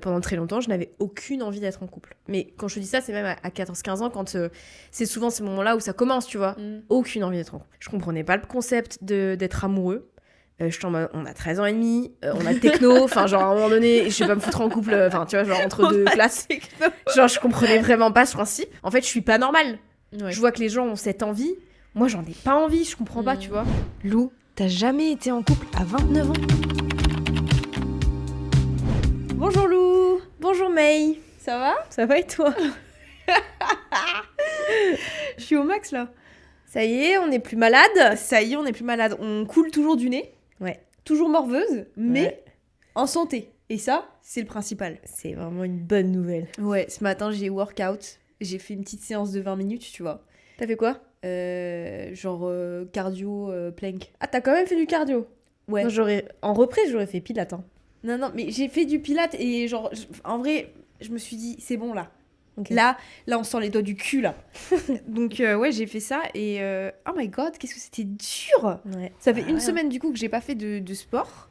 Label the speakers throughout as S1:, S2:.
S1: pendant très longtemps, je n'avais aucune envie d'être en couple. Mais quand je te dis ça, c'est même à 14-15 ans, quand c'est souvent ces moments-là où ça commence, tu vois. Aucune envie d'être en couple. Je comprenais pas le concept d'être amoureux. Je suis en mode, on a 13 ans et demi, on a techno, enfin genre à un moment donné, je vais pas me foutre en couple, enfin tu vois, genre entre deux classes. Genre je comprenais vraiment pas ce principe. En fait, je suis pas normale. Ouais. Je vois que les gens ont cette envie. Moi, j'en ai pas envie, je comprends pas, tu vois.
S2: Lou, t'as jamais été en couple à 29 ans?
S1: Bonjour Lou. Bonjour May.
S2: Ça va?
S1: Ça va et toi?
S2: Je suis au max là.
S1: Ça y est, on n'est plus malade.
S2: Ça y est, on n'est plus malade. On coule toujours du nez.
S1: Ouais.
S2: Toujours morveuse, mais en santé. Et ça, c'est le principal.
S1: C'est vraiment une bonne nouvelle.
S2: Ouais, ce matin, j'ai workout. J'ai fait une petite séance de 20 minutes, tu vois.
S1: T'as fait quoi?
S2: Cardio, plank.
S1: Ah, t'as quand même fait du cardio?
S2: Ouais.
S1: Non, en reprise, j'aurais fait pilates. Hein.
S2: Non, mais j'ai fait du pilates et genre, en vrai, je me suis dit, c'est bon là.
S1: Okay.
S2: Là, on sent les doigts du cul là. Donc ouais, j'ai fait ça et oh my god, qu'est-ce que c'était dur.
S1: Ouais.
S2: Ça fait une semaine du coup que j'ai pas fait de sport.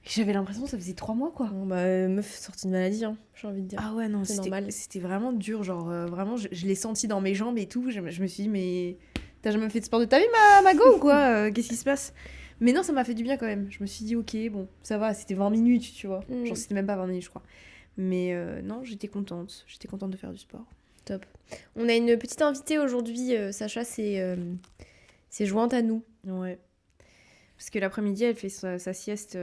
S2: J'avais l'impression que ça faisait 3 mois quoi.
S1: Bon, bah meuf sortie de maladie, hein, j'ai envie de dire.
S2: Ah ouais non,
S1: c'est normal.
S2: C'était vraiment dur, genre vraiment je l'ai senti dans mes jambes et tout. Je me suis dit mais t'as jamais fait de sport de ta vie ma go ou quoi qu'est-ce qui se passe? Mais non, ça m'a fait du bien quand même. Je me suis dit ok bon ça va, c'était 20 minutes tu vois. Genre c'était même pas 20 minutes je crois. Mais non, j'étais contente de faire du sport.
S1: Top. On a une petite invitée aujourd'hui, Sacha s'est jointe à nous.
S2: Ouais. Parce que l'après-midi, elle fait sa sieste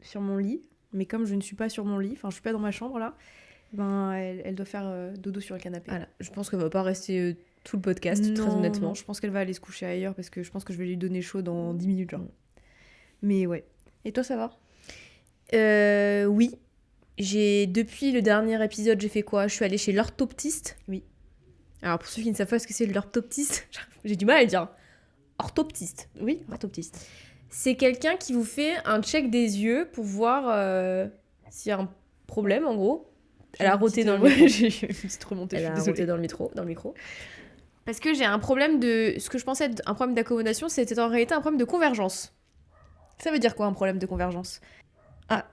S2: sur mon lit. Mais comme je ne suis pas sur mon lit, enfin je suis pas dans ma chambre là, ben elle doit faire dodo sur le canapé.
S1: Voilà. Je pense qu'elle va pas rester tout le podcast,
S2: non,
S1: très honnêtement.
S2: Non, je pense qu'elle va aller se coucher ailleurs parce que je pense que je vais lui donner chaud dans 10 minutes genre. Mais ouais. Et toi, ça va?
S1: Oui. Depuis le dernier épisode, j'ai fait quoi? Je suis allée chez l'orthoptiste.
S2: Oui.
S1: Alors pour ceux qui ne savent pas ce que c'est l'orthoptiste, j'ai du mal à le dire. Orthoptiste.
S2: Oui, orthoptiste.
S1: C'est quelqu'un qui vous fait un check des yeux pour voir s'il y a un problème en gros. Elle a roté dans le micro.
S2: J'ai une petite remontée,
S1: Elle a roté dans le micro. Parce que j'ai un problème de... Ce que je pensais être un problème d'accommodation, c'était en réalité un problème de convergence.
S2: Ça veut dire quoi un problème de convergence?
S1: Ah,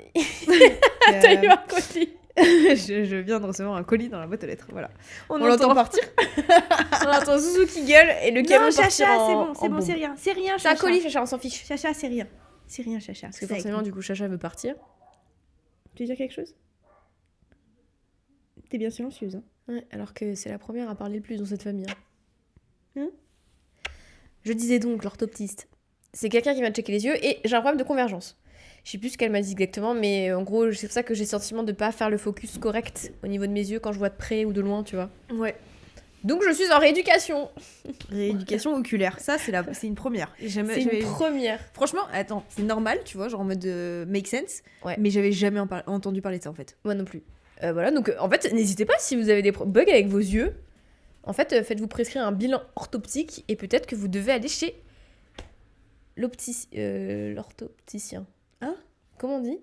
S1: t'as eu un colis.
S2: je viens de recevoir un colis dans la boîte aux lettres, voilà. On l'entend partir.
S1: On entend Zouzou qui gueule et le camion partir
S2: Chacha,
S1: en...
S2: c'est bon, c'est rien,
S1: Chacha.
S2: C'est un
S1: colis, Chacha, on s'en fiche.
S2: Chacha, c'est rien. C'est rien, Chacha.
S1: Parce que forcément, du coup, Chacha veut partir.
S2: Tu veux dire quelque chose? T'es bien silencieuse, hein?
S1: Ouais, alors que c'est la première à parler le plus dans cette famille. Je disais donc, l'orthoptiste. C'est quelqu'un qui va checker les yeux et j'ai un problème de convergence. Je sais plus ce qu'elle m'a dit exactement, mais en gros, c'est pour ça que j'ai le sentiment de pas faire le focus correct au niveau de mes yeux quand je vois de près ou de loin, tu vois.
S2: Ouais.
S1: Donc je suis en rééducation.
S2: Rééducation oculaire, ça c'est une première.
S1: C'est une première.
S2: Franchement, attends, c'est normal, tu vois, genre en mode make sense.
S1: Ouais.
S2: Mais j'avais jamais entendu parler de ça en fait.
S1: Moi non plus. Voilà, donc en fait, n'hésitez pas si vous avez des bugs avec vos yeux. En fait, faites-vous prescrire un bilan orthoptique et peut-être que vous devez aller chez l'orthopticien.
S2: Hein?
S1: Comment on dit?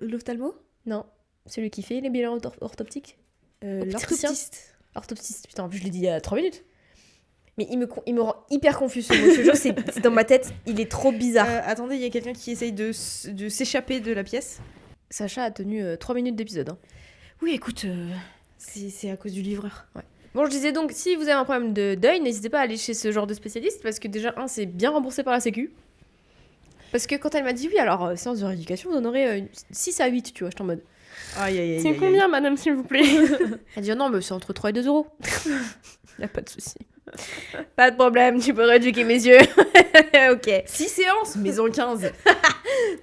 S2: L'ophtalmo?
S1: Non, celui qui fait les bilans orthoptiques.
S2: L'orthoptiste.
S1: Orthoptiste, putain, en plus je l'ai dit il y a 3 minutes. Mais il me rend hyper confus ce mot. Je te jure, c'est dans ma tête, il est trop bizarre.
S2: Attendez, il y a quelqu'un qui essaye de s'échapper de la pièce.
S1: Sacha a tenu 3 minutes d'épisode. Hein.
S2: Oui, écoute, c'est à cause du livreur.
S1: Ouais. Bon, je disais donc, si vous avez un problème de deuil, n'hésitez pas à aller chez ce genre de spécialiste parce que déjà, c'est bien remboursé par la Sécu. Parce que quand elle m'a dit oui, alors séance de rééducation, vous en aurez 6 à 8, tu vois, je suis en mode.
S2: Aïe.
S1: C'est combien, madame, s'il vous plaît? Elle dit non, mais c'est entre 3 et 2 euros. Y a pas de souci. Pas de problème, tu peux rééduquer mes yeux. Ok.
S2: 6 séances, mais en 15.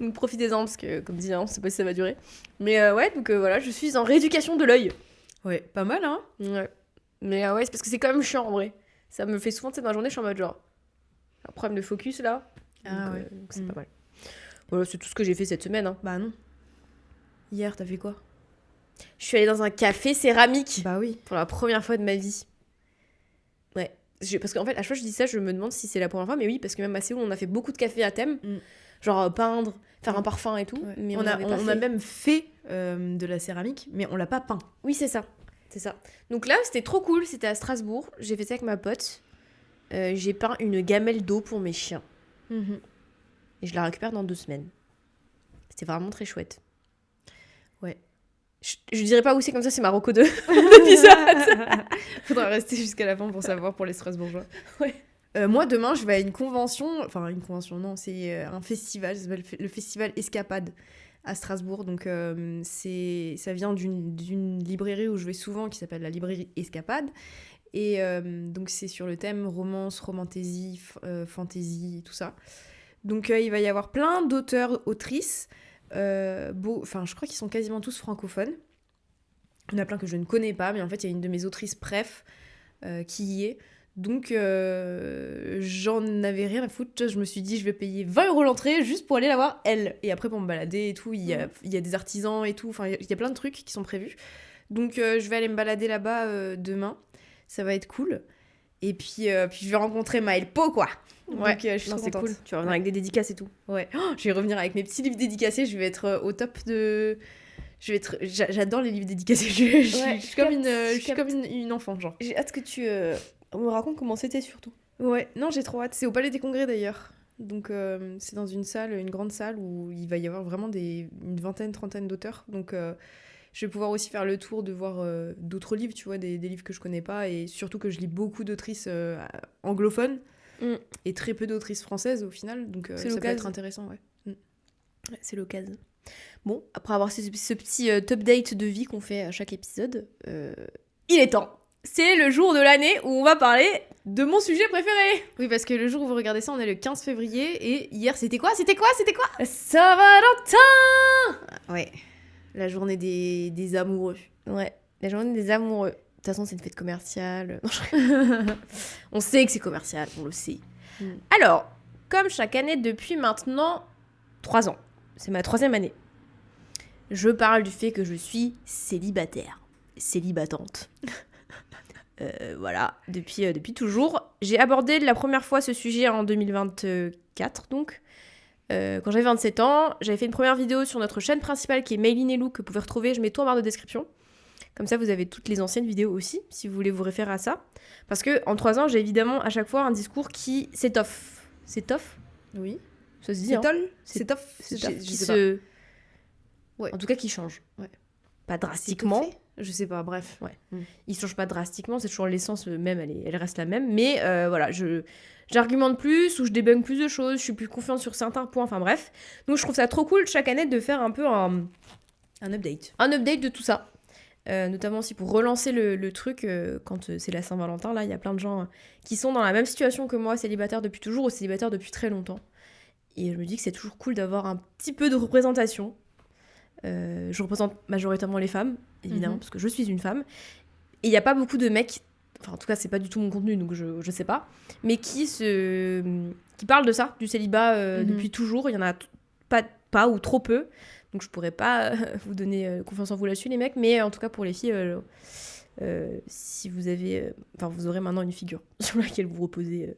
S1: Donc profitez-en parce que, comme dit, on sait pas si ça va durer. Mais ouais, donc voilà, je suis en rééducation de l'œil.
S2: Ouais, pas mal, hein?
S1: Ouais. Mais ouais, c'est parce que c'est quand même chiant en vrai. Ça me fait souvent, tu sais, dans la journée, je suis en mode genre. Un problème de focus là.
S2: Ah
S1: donc,
S2: ouais.
S1: Donc c'est pas mal. Voilà, c'est tout ce que j'ai fait cette semaine. Hein.
S2: Bah non. Hier, t'as fait quoi?
S1: Je suis allée dans un café céramique.
S2: Bah oui.
S1: Pour la première fois de ma vie. Ouais. Parce qu'en fait, à chaque fois que je dis ça, je me demande si c'est la première fois. Mais oui, parce que même à Séoul, on a fait beaucoup de cafés à thème. Genre peindre, faire un parfum et tout.
S2: Ouais.
S1: Mais
S2: on a même fait de la céramique, mais on l'a pas peint.
S1: Oui, c'est ça. C'est ça. Donc là, c'était trop cool. C'était à Strasbourg. J'ai fait ça avec ma pote. J'ai peint une gamelle d'eau pour mes chiens. Et je la récupère dans 2 semaines. C'était vraiment très chouette. Ouais. Je dirais pas où c'est, comme ça, c'est ma reco de l'épisode.
S2: Faudra rester jusqu'à la fin pour savoir pour les Strasbourgeois.
S1: Ouais.
S2: Moi, demain, je vais à une convention. Enfin, une convention, non, c'est un festival. Ça s'appelle le festival Escapade à Strasbourg. Donc, ça vient d'une librairie où je vais souvent, qui s'appelle la librairie Escapade. Et donc, c'est sur le thème romance, romantasy, fantasy, tout ça. Donc, il va y avoir plein d'auteurs, autrices. Enfin, je crois qu'ils sont quasiment tous francophones. Il y en a plein que je ne connais pas, mais en fait, il y a une de mes autrices préf qui y est. Donc, j'en avais rien à foutre. Je me suis dit, je vais payer 20 € l'entrée juste pour aller la voir, elle. Et après, pour me balader et tout, il y a des artisans et tout. Enfin, il y a plein de trucs qui sont prévus. Donc, je vais aller me balader là-bas demain. Ça va être cool. Et puis je vais rencontrer Maëlle Pau, quoi.
S1: Ouais,
S2: donc, je suis trop
S1: c'est
S2: contente.
S1: cool. Tu vas revenir avec des dédicaces et tout.
S2: Ouais. Je vais revenir avec mes petits livres dédicacés. Je vais être au top de... J'adore les livres dédicacés. Je suis comme une enfant, genre.
S1: J'ai hâte que tu me racontes comment c'était, surtout.
S2: Ouais, non, j'ai trop hâte. C'est au Palais des Congrès, d'ailleurs. Donc, c'est dans une grande salle où il va y avoir vraiment une vingtaine, trentaine d'auteurs. Donc, je vais pouvoir aussi faire le tour de voir d'autres livres, tu vois, des livres que je connais pas. Et surtout que je lis beaucoup d'autrices anglophones et très peu d'autrices françaises, au final. Donc, ça peut être intéressant, ouais.
S1: Ouais, c'est l'occasion. Bon, après avoir ce petit update de vie qu'on fait à chaque épisode, il est temps. C'est le jour de l'année où on va parler de mon sujet préféré.
S2: Oui, parce que le jour où vous regardez ça, on est le 15 février. Et hier, c'était quoi
S1: Saint-Valentin.
S2: Ouais. La journée des amoureux.
S1: Ouais, la journée des amoureux. De toute façon, c'est une fête commerciale. Non, on sait que c'est commercial, on le sait. Alors, comme chaque année depuis maintenant 3 ans, c'est ma 3e année, je parle du fait que je suis célibataire, célibatante. Voilà, depuis toujours. J'ai abordé la première fois ce sujet en 2024, donc. Quand j'avais 27 ans, j'avais fait une première vidéo sur notre chaîne principale qui est Mayline et Lou, que vous pouvez retrouver, je mets tout en barre de description. Comme ça, vous avez toutes les anciennes vidéos aussi, si vous voulez vous référer à ça. Parce que en 3 ans, j'ai évidemment à chaque fois un discours qui s'étoffe. S'étoffe ?
S2: Oui.
S1: Ça se dit,
S2: S'étoffe.
S1: Qui se... Ouais. En tout cas, qui change.
S2: Ouais.
S1: Pas drastiquement.
S2: Je sais pas, bref.
S1: Ouais. Il change pas drastiquement, c'est toujours l'essence même, elle reste la même. Mais voilà, j'argumente plus ou je débunk plus de choses, je suis plus confiante sur certains points, enfin bref. Donc je trouve ça trop cool chaque année de faire un peu un
S2: update.
S1: Un update de tout ça. Notamment aussi pour relancer le truc quand c'est la Saint-Valentin. Là, il y a plein de gens qui sont dans la même situation que moi, célibataires depuis toujours ou célibataires depuis très longtemps. Et je me dis que c'est toujours cool d'avoir un petit peu de représentation. Je représente majoritairement les femmes, évidemment, parce que je suis une femme. Et il n'y a pas beaucoup de mecs, enfin en tout cas c'est pas du tout mon contenu, donc je sais pas, mais qui parlent de ça, du célibat depuis toujours. Il y en a pas ou trop peu, donc je pourrais pas vous donner confiance en vous là-dessus les mecs, mais en tout cas pour les filles, si vous avez... vous aurez maintenant une figure sur laquelle vous reposez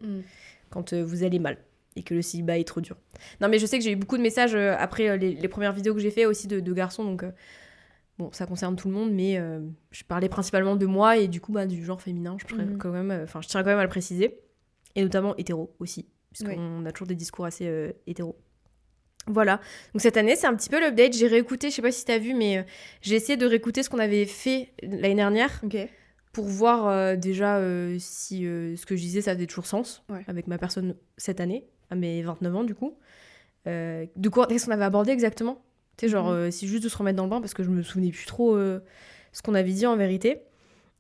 S1: quand vous allez mal. Et que le célibat est trop dur. Non, mais je sais que j'ai eu beaucoup de messages après les premières vidéos que j'ai fait aussi de garçons, donc bon, ça concerne tout le monde, mais je parlais principalement de moi et du coup du genre féminin, je tiens quand même à le préciser, et notamment hétéro aussi, puisqu'on a toujours des discours assez hétéro. Voilà, donc cette année c'est un petit peu l'update, j'ai réécouté, je sais pas si t'as vu, mais j'ai essayé de réécouter ce qu'on avait fait l'année dernière.
S2: Ok.
S1: Pour voir déjà si ce que je disais ça faisait toujours sens avec ma personne cette année, à mes 29 ans du coup. De quoi qu'est-ce qu'on avait abordé exactement ? Tu sais, genre, c'est juste de se remettre dans le bain parce que je me souvenais plus trop ce qu'on avait dit en vérité.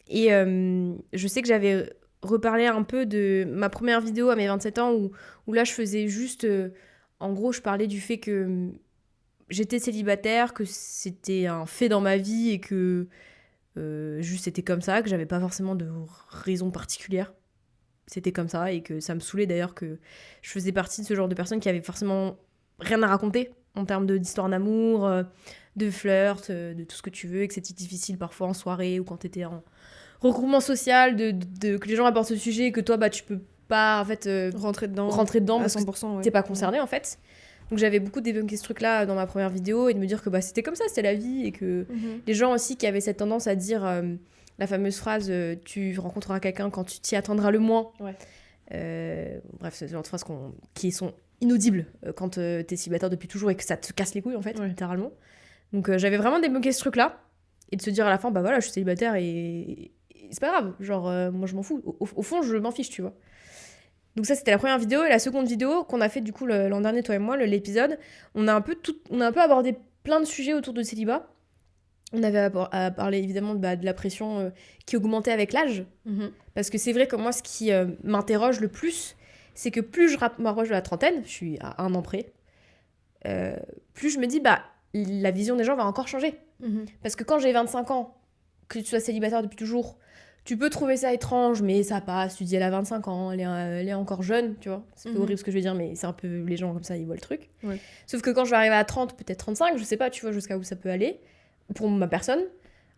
S1: Et je sais que j'avais reparlé un peu de ma première vidéo à mes 27 ans où là je faisais juste... en gros, je parlais du fait que j'étais célibataire, que c'était un fait dans ma vie et que... juste c'était comme ça, que j'avais pas forcément de raison particulière, c'était comme ça, et que ça me saoulait d'ailleurs que je faisais partie de ce genre de personnes qui avaient forcément rien à raconter en termes d'histoire d'amour, de flirt, de tout ce que tu veux, et que c'était difficile parfois en soirée ou quand t'étais en regroupement social, que les gens abordent ce sujet et que toi tu peux pas en fait
S2: rentrer dedans
S1: à
S2: parce 100%,
S1: que t'es pas concerné en fait. Donc j'avais beaucoup débunké ce truc-là dans ma première vidéo et de me dire que c'était comme ça, c'était la vie, et que les gens aussi qui avaient cette tendance à dire la fameuse phrase tu rencontreras quelqu'un quand tu t'y attendras le moins. Bref, c'est une phrase qui sont inaudibles quand t'es célibataire depuis toujours et que ça te casse les couilles en fait, littéralement. Donc j'avais vraiment débloqué ce truc-là. Et de se dire à la fin, bah voilà, je suis célibataire et c'est pas grave. Genre, moi, je m'en fous. Au fond, je m'en fiche, tu vois. Donc ça, c'était la première vidéo. Et la seconde vidéo qu'on a fait, du coup, l'an dernier, toi et moi, l'épisode, on a un peu abordé plein de sujets autour de celibat. On avait à parler, évidemment, de la pression qui augmentait avec l'âge. Parce que c'est vrai que moi, ce qui m'interroge le plus, c'est que plus je m'approche de la trentaine, je suis à 1 an près, plus je me dis, bah, la vision des gens va encore changer. Parce que quand j'ai 25 ans, que tu sois célibataire depuis toujours, tu peux trouver ça étrange, mais ça passe. Tu dis, elle a 25 ans, elle est encore jeune, tu vois. C'est horrible ce que je vais dire, mais c'est un peu les gens comme ça, ils voient le truc. Ouais. Sauf que quand je vais arriver à 30, peut-être 35, je sais pas, tu vois, jusqu'à où ça peut aller, pour ma personne,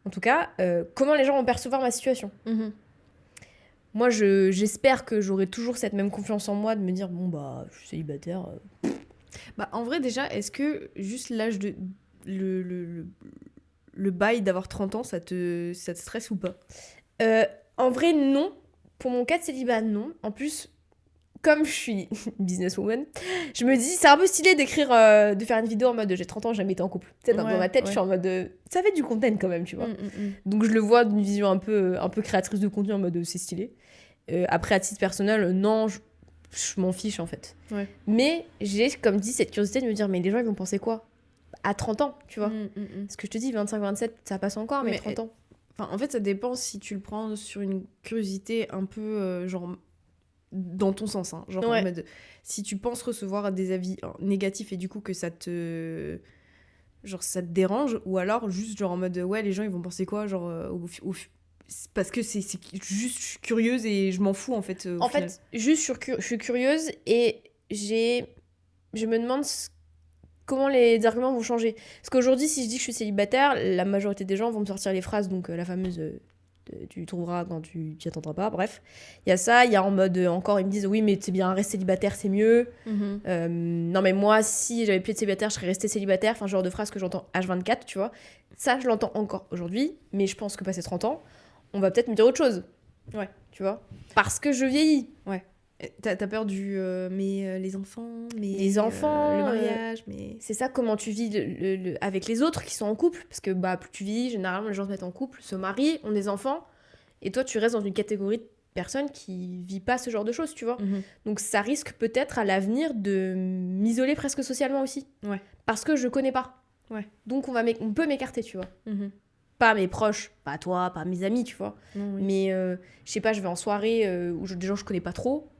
S1: en tout cas, comment les gens vont percevoir ma situation. Moi, j'espère que j'aurai toujours cette même confiance en moi de me dire, bon, bah, je suis célibataire.
S2: Bah, en vrai, déjà, est-ce que juste l'âge de... Le bail d'avoir 30 ans, ça te stresse ou pas ?
S1: En vrai, non. Pour mon cas de célibat, non. En plus, comme je suis businesswoman, je me dis, c'est un peu stylé d'écrire, de faire une vidéo en mode j'ai 30 ans, j'ai jamais été en couple. Tu sais, dans ma tête, je suis en mode ça fait du content quand même, tu vois. Donc je le vois d'une vision un peu créatrice de contenu en mode c'est stylé. Après, à titre personnel, non, je m'en fiche en fait. Ouais. Mais j'ai, comme dit, cette curiosité de me dire, mais les gens, ils vont penser quoi à 30 ans, tu vois. Ce que je te dis, 25-27, ça passe encore, mais 30 ans.
S2: Enfin, en fait, ça dépend si tu le prends sur une curiosité un peu, genre, dans ton sens, hein. Genre, en mode, si tu penses recevoir des avis négatifs et du coup que ça te dérange, ou alors juste, genre, en mode, ouais, les gens, ils vont penser quoi, genre, parce que c'est juste, je suis curieuse et je m'en fous, en fait.
S1: En fait, juste, je suis curieuse et je me demande comment les arguments vont changer. Parce qu'aujourd'hui, si je dis que je suis célibataire, la majorité des gens vont me sortir les phrases, donc la fameuse tu trouveras quand tu t'y attendras pas, bref. Il y a ça, il y a en mode encore, ils me disent oui, mais c'est bien, reste célibataire, c'est mieux. Non, mais moi, si j'avais plus de célibataire, je serais restée célibataire. Enfin, genre de phrase que j'entends H24, tu vois. Ça, je l'entends encore aujourd'hui, mais je pense que passé 30 ans, on va peut-être me dire autre chose. Ouais, tu vois. Parce que je vieillis. Ouais.
S2: T'as peur du les enfants,
S1: les enfants,
S2: le mariage, mais
S1: c'est ça, comment tu vis avec les autres qui sont en couple, parce que bah plus tu vis, généralement les gens se mettent en couple, se marient, ont des enfants, et toi tu restes dans une catégorie de personnes qui vit pas ce genre de choses, tu vois. Donc ça risque peut-être à l'avenir de m'isoler presque socialement aussi, parce que je connais pas. Donc on peut m'écarter, tu vois. Pas mes proches, pas toi, pas mes amis, tu vois. Mais je sais pas, je vais en soirée où des gens je connais pas trop.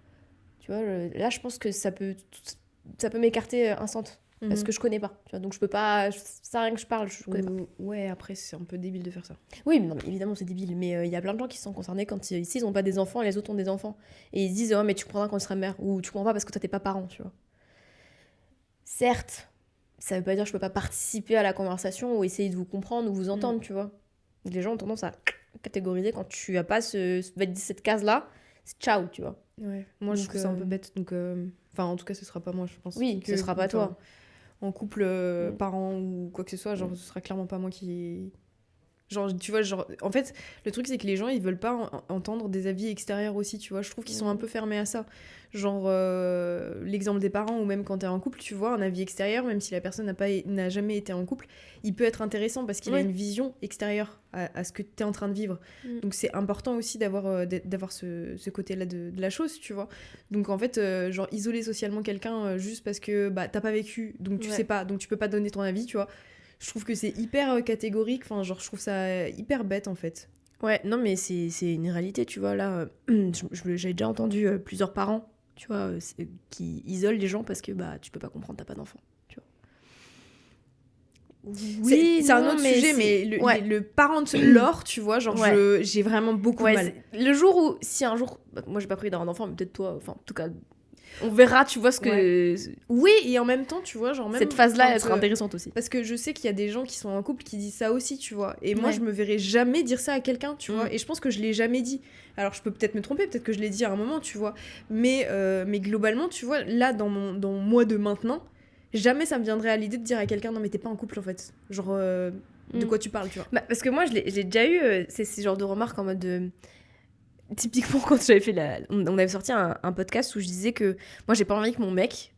S1: Tu vois, là, je pense que ça peut m'écarter instant, parce que je connais pas. Tu vois, donc je peux pas... Ça, rien que je parle, je connais pas.
S2: Ouais, après, c'est un peu débile de faire ça.
S1: Oui, mais non, mais évidemment, c'est débile. Mais il y a plein de gens qui se sont concernés quand ici, ils ont pas des enfants et les autres ont des enfants. Et ils se disent, oh, mais tu comprendras quand tu seras mère. Ou tu comprends pas parce que toi, t'es pas parent, tu vois. Certes, ça veut pas dire que je peux pas participer à la conversation ou essayer de vous comprendre ou vous entendre, tu vois. Les gens ont tendance à catégoriser quand tu as pas cette case-là. C'est ciao, tu vois.
S2: Ouais, moi je trouve ça un peu bête, donc enfin en tout cas ce sera pas moi, je pense.
S1: Oui, ce sera pas toi.
S2: En couple, parents ou quoi que ce soit, genre ce sera clairement pas moi qui... Genre, tu vois, genre... En fait, le truc, c'est que les gens, ils veulent pas entendre des avis extérieurs aussi, tu vois. Je trouve qu'ils sont un peu fermés à ça. Genre, l'exemple des parents, ou même quand t'es en couple, tu vois, un avis extérieur, même si la personne n'a jamais été en couple, il peut être intéressant parce qu'il a une vision extérieure à ce que t'es en train de vivre. Donc, c'est important aussi d'avoir ce côté-là de la chose, tu vois. Donc, en fait, genre, isoler socialement quelqu'un juste parce que bah, t'as pas vécu, donc tu sais pas, donc tu peux pas donner ton avis, tu vois. Je trouve que c'est hyper catégorique, enfin genre je trouve ça hyper bête en fait.
S1: Ouais, non mais c'est une réalité, tu vois, là, j'ai déjà entendu plusieurs parents, tu vois, qui isolent les gens parce que bah tu peux pas comprendre, t'as pas d'enfant, tu vois.
S2: Oui, c'est un autre sujet, mais le parent de l'or, tu vois, genre j'ai vraiment beaucoup de mal.
S1: Le jour où, si un jour, bah, moi j'ai pas pris d'avoir d'enfant, mais peut-être toi, enfin en tout cas... On verra, tu vois, ce que...
S2: Oui, et en même temps, tu vois, genre même...
S1: Cette phase-là, elle sera intéressante aussi.
S2: Parce que je sais qu'il y a des gens qui sont en couple qui disent ça aussi, tu vois. Et moi, je me verrais jamais dire ça à quelqu'un, tu vois. Et je pense que je l'ai jamais dit. Alors, je peux peut-être me tromper, peut-être que je l'ai dit à un moment, tu vois. Mais globalement, tu vois, là, dans moi de maintenant, jamais ça me viendrait à l'idée de dire à quelqu'un, non, mais t'es pas en couple, en fait. Genre, de quoi tu parles, tu vois.
S1: Bah, parce que moi, j'ai déjà eu ces genres de remarques en mode... Typiquement, quand j'avais fait on avait sorti un podcast où je disais que moi, j'ai pas envie que mon mec,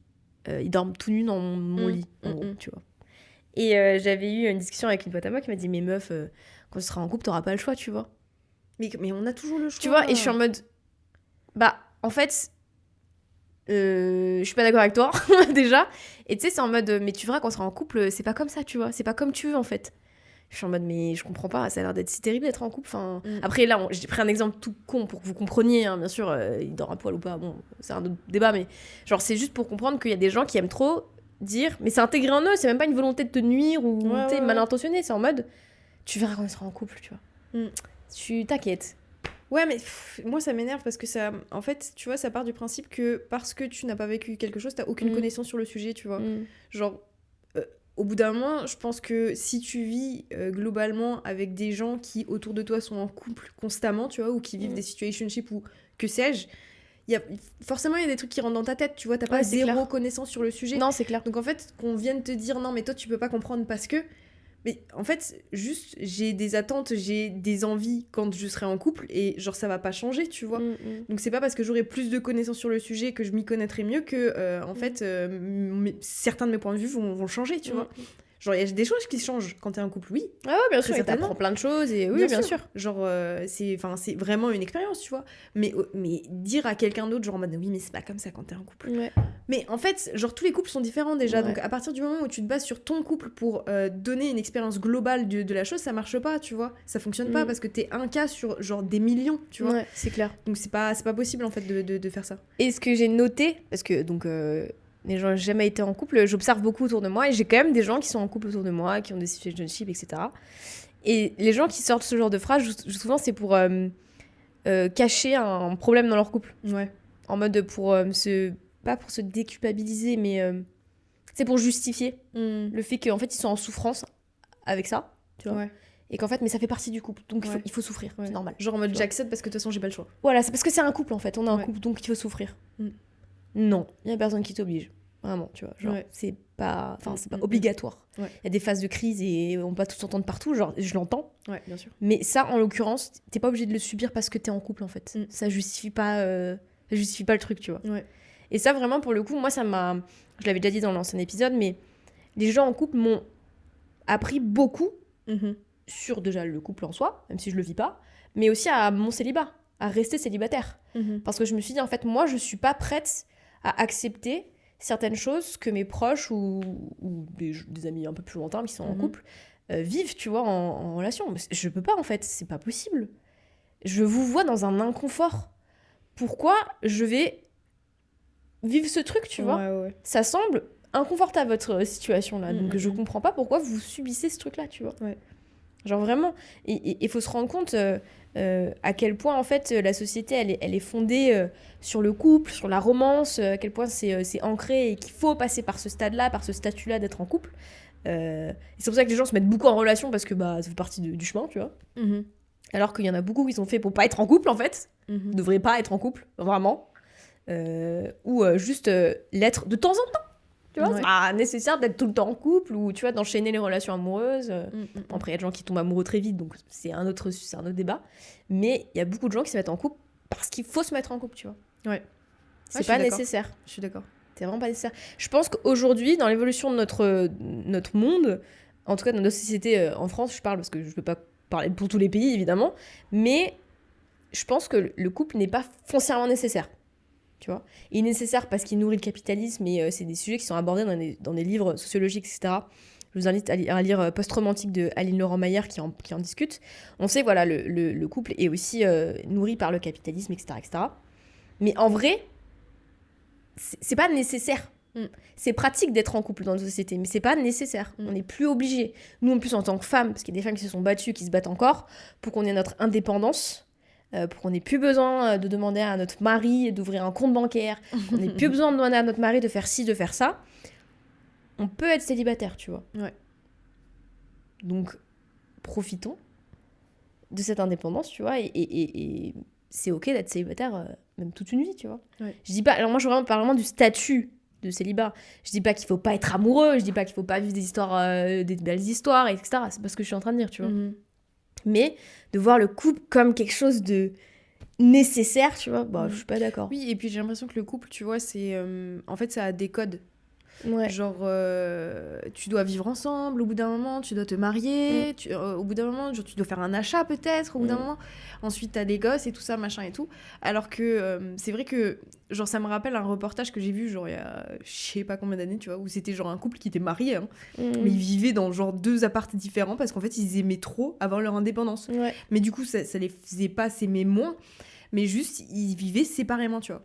S1: il dorme tout nu dans mon lit, en gros, tu vois. Et j'avais eu une discussion avec une pote à moi qui m'a dit, mais meuf, quand tu seras en couple, t'auras pas le choix, tu vois.
S2: Mais on a toujours le choix.
S1: Tu vois, et je suis en mode, bah, en fait, je suis pas d'accord avec toi, déjà. Et tu sais, c'est en mode, mais tu verras, quand on sera en couple, c'est pas comme ça, tu vois. C'est pas comme tu veux, en fait. Je suis en mode, mais je comprends pas, ça a l'air d'être si terrible d'être en couple. Enfin, Après, là, j'ai pris un exemple tout con pour que vous compreniez, hein, bien sûr, il dort à poil ou pas, bon, c'est un autre débat, mais genre, c'est juste pour comprendre qu'il y a des gens qui aiment trop dire, mais c'est intégré en eux, c'est même pas une volonté de te nuire ou mal intentionné, c'est en mode, tu verras quand on sera en couple, tu vois. Tu t'inquiètes.
S2: Ouais, mais moi ça m'énerve parce que ça, en fait, tu vois, ça part du principe que parce que tu n'as pas vécu quelque chose, t'as aucune connaissance sur le sujet, tu vois. Genre, au bout d'un moment, je pense que si tu vis globalement avec des gens qui autour de toi sont en couple constamment, tu vois, ou qui vivent des situationships ou que sais-je, forcément il y a des trucs qui rentrent dans ta tête, tu vois, t'as pas zéro connaissance sur le sujet.
S1: Non, c'est clair.
S2: Donc en fait, qu'on vienne te dire non, mais toi tu peux pas comprendre parce que. Mais en fait, juste, j'ai des attentes, j'ai des envies quand je serai en couple et genre ça va pas changer, tu vois. Donc c'est pas parce que j'aurai plus de connaissances sur le sujet que je m'y connaîtrai mieux que, en fait, certains de mes points de vue vont changer, tu vois. Genre, il y a des choses qui changent quand t'es en couple, oui.
S1: Ah ouais, bien sûr, et t'apprends plein de choses, et oui, bien sûr.
S2: Genre, c'est vraiment une expérience, tu vois. Mais dire à quelqu'un d'autre, genre en mode, oui, mais c'est pas comme ça quand t'es en couple.
S1: Ouais.
S2: Mais en fait, genre, tous les couples sont différents déjà. Ouais. Donc, à partir du moment où tu te bases sur ton couple pour donner une expérience globale de la chose, ça marche pas, tu vois. Ça fonctionne pas parce que t'es un cas sur, genre, des millions, tu vois.
S1: Ouais, c'est clair.
S2: Donc, c'est pas possible, en fait, de faire ça.
S1: Et ce que j'ai noté, parce que, donc... les gens n'ont jamais été en couple, j'observe beaucoup autour de moi et j'ai quand même des gens qui sont en couple autour de moi, qui ont des situationships, etc. Et les gens qui sortent ce genre de phrases, souvent c'est pour cacher un problème dans leur couple.
S2: Ouais.
S1: En mode pas pour se déculpabiliser, mais c'est pour justifier le fait qu'en fait ils sont en souffrance avec ça, tu vois. Ouais. Et qu'en fait, mais ça fait partie du couple, donc il faut souffrir, c'est normal.
S2: Genre en mode j'accepte parce que de toute façon j'ai pas le choix.
S1: Voilà, c'est parce que c'est un couple en fait, on est un couple, donc il faut souffrir. Non, il y a personne qui t'oblige. Vraiment, tu vois. Genre, c'est pas obligatoire. Il y a des phases de crise et on peut pas tout s'entendre partout, genre, je l'entends.
S2: Ouais, bien sûr.
S1: Mais ça, en l'occurrence, t'es pas obligé de le subir parce que t'es en couple, en fait. Ça justifie pas le truc, tu vois.
S2: Ouais.
S1: Et ça, vraiment, pour le coup, moi, je l'avais déjà dit dans l'ancien épisode, mais les gens en couple m'ont appris beaucoup sur déjà le couple en soi, même si je le vis pas, mais aussi à mon célibat, à rester célibataire. Parce que je me suis dit, en fait, moi, je suis pas prête à accepter certaines choses que mes proches ou des amis un peu plus lointains qui sont en couple vivent, tu vois, en relation. Je peux pas, en fait, c'est pas possible. Je vous vois dans un inconfort. Pourquoi je vais vivre ce truc, tu vois ?
S2: Ouais.
S1: Ça semble inconfortable, votre situation, là. Donc, je comprends pas pourquoi vous subissez ce truc-là, tu vois.
S2: Ouais.
S1: Genre, vraiment. Et il faut se rendre compte... à quel point en fait la société elle est fondée sur le couple, sur la romance, à quel point c'est ancré et qu'il faut passer par ce stade-là, par ce statut-là d'être en couple. Et c'est pour ça que les gens se mettent beaucoup en relation parce que ça fait partie du chemin, tu vois. Alors qu'il y en a beaucoup qui sont faits pour pas être en couple en fait, ne devraient pas être en couple, vraiment. Ou juste l'être de temps en temps. Tu vois, c'est pas nécessaire d'être tout le temps en couple ou tu vois d'enchaîner les relations amoureuses. Bon, après il y a des gens qui tombent amoureux très vite, donc c'est un autre débat. Mais il y a beaucoup de gens qui se mettent en couple parce qu'il faut se mettre en couple, tu vois.
S2: Ouais.
S1: C'est pas nécessaire.
S2: Je suis d'accord.
S1: C'est vraiment pas nécessaire. Je pense qu'aujourd'hui, dans l'évolution de notre monde, en tout cas dans notre société en France, je parle parce que je peux pas parler pour tous les pays évidemment, mais je pense que le couple n'est pas foncièrement nécessaire. Tu vois, il est nécessaire parce qu'il nourrit le capitalisme et c'est des sujets qui sont abordés dans des livres sociologiques, etc. Je vous invite à lire Post-romantique de Aline Laurent-Mayer qui en discute. On sait, voilà, le couple est aussi nourri par le capitalisme, etc., etc. Mais en vrai, c'est pas nécessaire. C'est pratique d'être en couple dans notre société, mais c'est pas nécessaire. On n'est plus obligé. Nous, en plus, en tant que femmes, parce qu'il y a des femmes qui se sont battues, qui se battent encore, pour qu'on ait notre indépendance, pour qu'on n'ait plus besoin de demander à notre mari d'ouvrir un compte bancaire, qu'on n'ait plus besoin de demander à notre mari de faire ci, de faire ça, on peut être célibataire, tu vois.
S2: Ouais.
S1: Donc, profitons de cette indépendance, tu vois, et c'est ok d'être célibataire même toute une vie, tu vois.
S2: Ouais.
S1: Je dis pas, alors moi je parle vraiment du statut de célibat. Je dis pas qu'il faut pas être amoureux, je dis pas qu'il faut pas vivre des histoires, des belles histoires, etc. C'est pas ce que je suis en train de dire, tu vois. Mais de voir le couple comme quelque chose de nécessaire, tu vois, je suis pas d'accord.
S2: Oui, et puis j'ai l'impression que le couple, tu vois, c'est en fait ça a des codes. Genre, tu dois vivre ensemble, au bout d'un moment, tu dois te marier, au bout d'un moment, genre, tu dois faire un achat peut-être, au bout d'un moment. Ensuite, t'as des gosses et tout ça, machin et tout. Alors que c'est vrai que, genre, ça me rappelle un reportage que j'ai vu, genre, il y a je sais pas combien d'années, tu vois, où c'était genre un couple qui était marié, hein, mais ils vivaient dans genre 2 appartements différents parce qu'en fait, ils aimaient trop avoir leur indépendance. Mais du coup, ça les faisait pas s'aimer moins, mais juste, ils vivaient séparément, tu vois.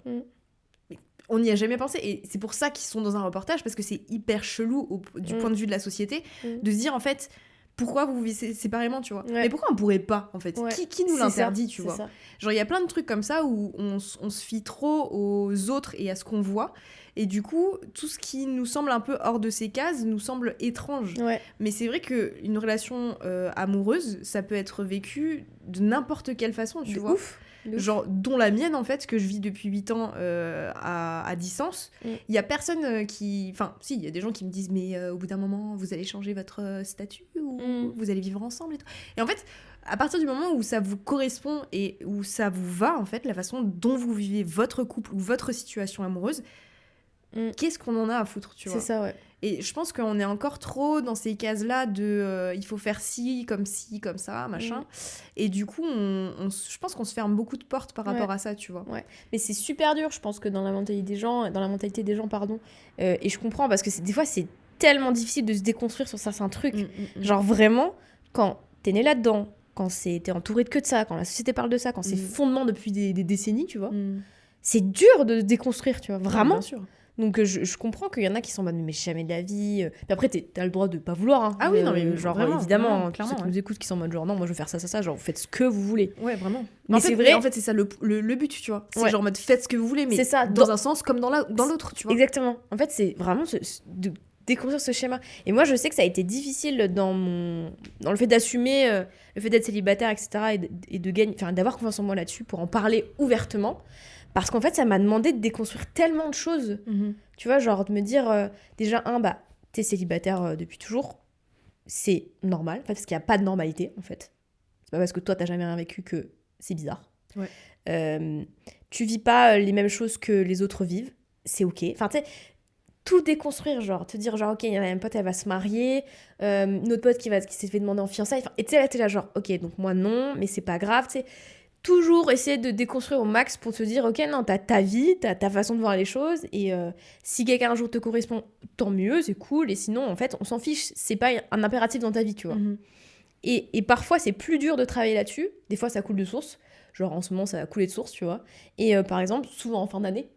S2: On n'y a jamais pensé, et c'est pour ça qu'ils sont dans un reportage, parce que c'est hyper chelou du point de vue de la société, de se dire en fait pourquoi vous vivez séparément, tu vois. Mais pourquoi on pourrait pas en fait, qui nous l'interdit, tu vois. Genre il y a plein de trucs comme ça où on se fie trop aux autres et à ce qu'on voit, et du coup tout ce qui nous semble un peu hors de ces cases nous semble étrange. Mais c'est vrai qu'une relation amoureuse, ça peut être vécu de n'importe quelle façon, tu vois. Genre, dont la mienne, en fait, que je vis depuis 8 ans à distance. Il y a personne qui... Enfin, si, il y a des gens qui me disent, mais au bout d'un moment, vous allez changer votre statut ou vous allez vivre ensemble et tout. Et en fait, à partir du moment où ça vous correspond et où ça vous va, en fait, la façon dont vous vivez votre couple ou votre situation amoureuse, qu'est-ce qu'on en a à foutre, tu vois.
S1: C'est ça, ouais.
S2: Et je pense qu'on est encore trop dans ces cases-là de il faut faire ci, comme ça, machin. Et du coup, je pense qu'on se ferme beaucoup de portes par rapport à ça, tu vois.
S1: Mais c'est super dur, je pense, que dans la mentalité des gens, et je comprends, parce que des fois, c'est tellement difficile de se déconstruire sur certains trucs. Genre vraiment, quand t'es né là-dedans, quand t'es entouré de que de ça, quand la société parle de ça, quand c'est fondement depuis des décennies, tu vois, c'est dur de se déconstruire, tu vois, vraiment.
S2: Bien sûr.
S1: Donc je comprends qu'il y en a qui sont en mode mais jamais de la vie. Puis après t'as le droit de pas vouloir. Hein.
S2: Ah oui, non mais
S1: genre
S2: vraiment,
S1: évidemment,
S2: clairement,
S1: ceux qui nous écoutent qui sont en mode genre non, moi je veux faire ça, genre vous faites ce que vous voulez.
S2: Ouais, vraiment.
S1: Mais c'est vrai.
S2: En fait c'est ça le but, tu vois. C'est genre en mode faites ce que vous voulez, mais
S1: ça,
S2: dans un sens comme dans l'autre, tu vois.
S1: Exactement. En fait c'est vraiment de déconstruire ce schéma. Et moi je sais que ça a été difficile dans le fait d'assumer le fait d'être célibataire, etc. et de gagner, enfin d'avoir confiance en moi là-dessus pour en parler ouvertement. Parce qu'en fait, ça m'a demandé de déconstruire tellement de choses. Tu vois, genre de me dire, déjà, t'es célibataire depuis toujours. C'est normal, parce qu'il n'y a pas de normalité, en fait. C'est pas parce que toi, t'as jamais rien vécu que c'est bizarre. Tu vis pas les mêmes choses que les autres vivent. C'est OK. Enfin, tu sais, tout déconstruire, genre, te dire, genre, OK, il y a une pote, elle va se marier. Une autre pote qui s'est fait demander en fiançailles. Et tu sais, là, t'es là, genre, OK, donc moi, non, mais c'est pas grave, tu sais. Toujours essayer de déconstruire au max pour te dire ok non t'as ta vie, t'as ta façon de voir les choses et si quelqu'un un jour te correspond tant mieux, c'est cool, et sinon en fait on s'en fiche, c'est pas un impératif dans ta vie, tu vois. Et parfois c'est plus dur de travailler là-dessus, des fois ça coule de source, genre en ce moment ça va couler de source, tu vois, et par exemple souvent en fin d'année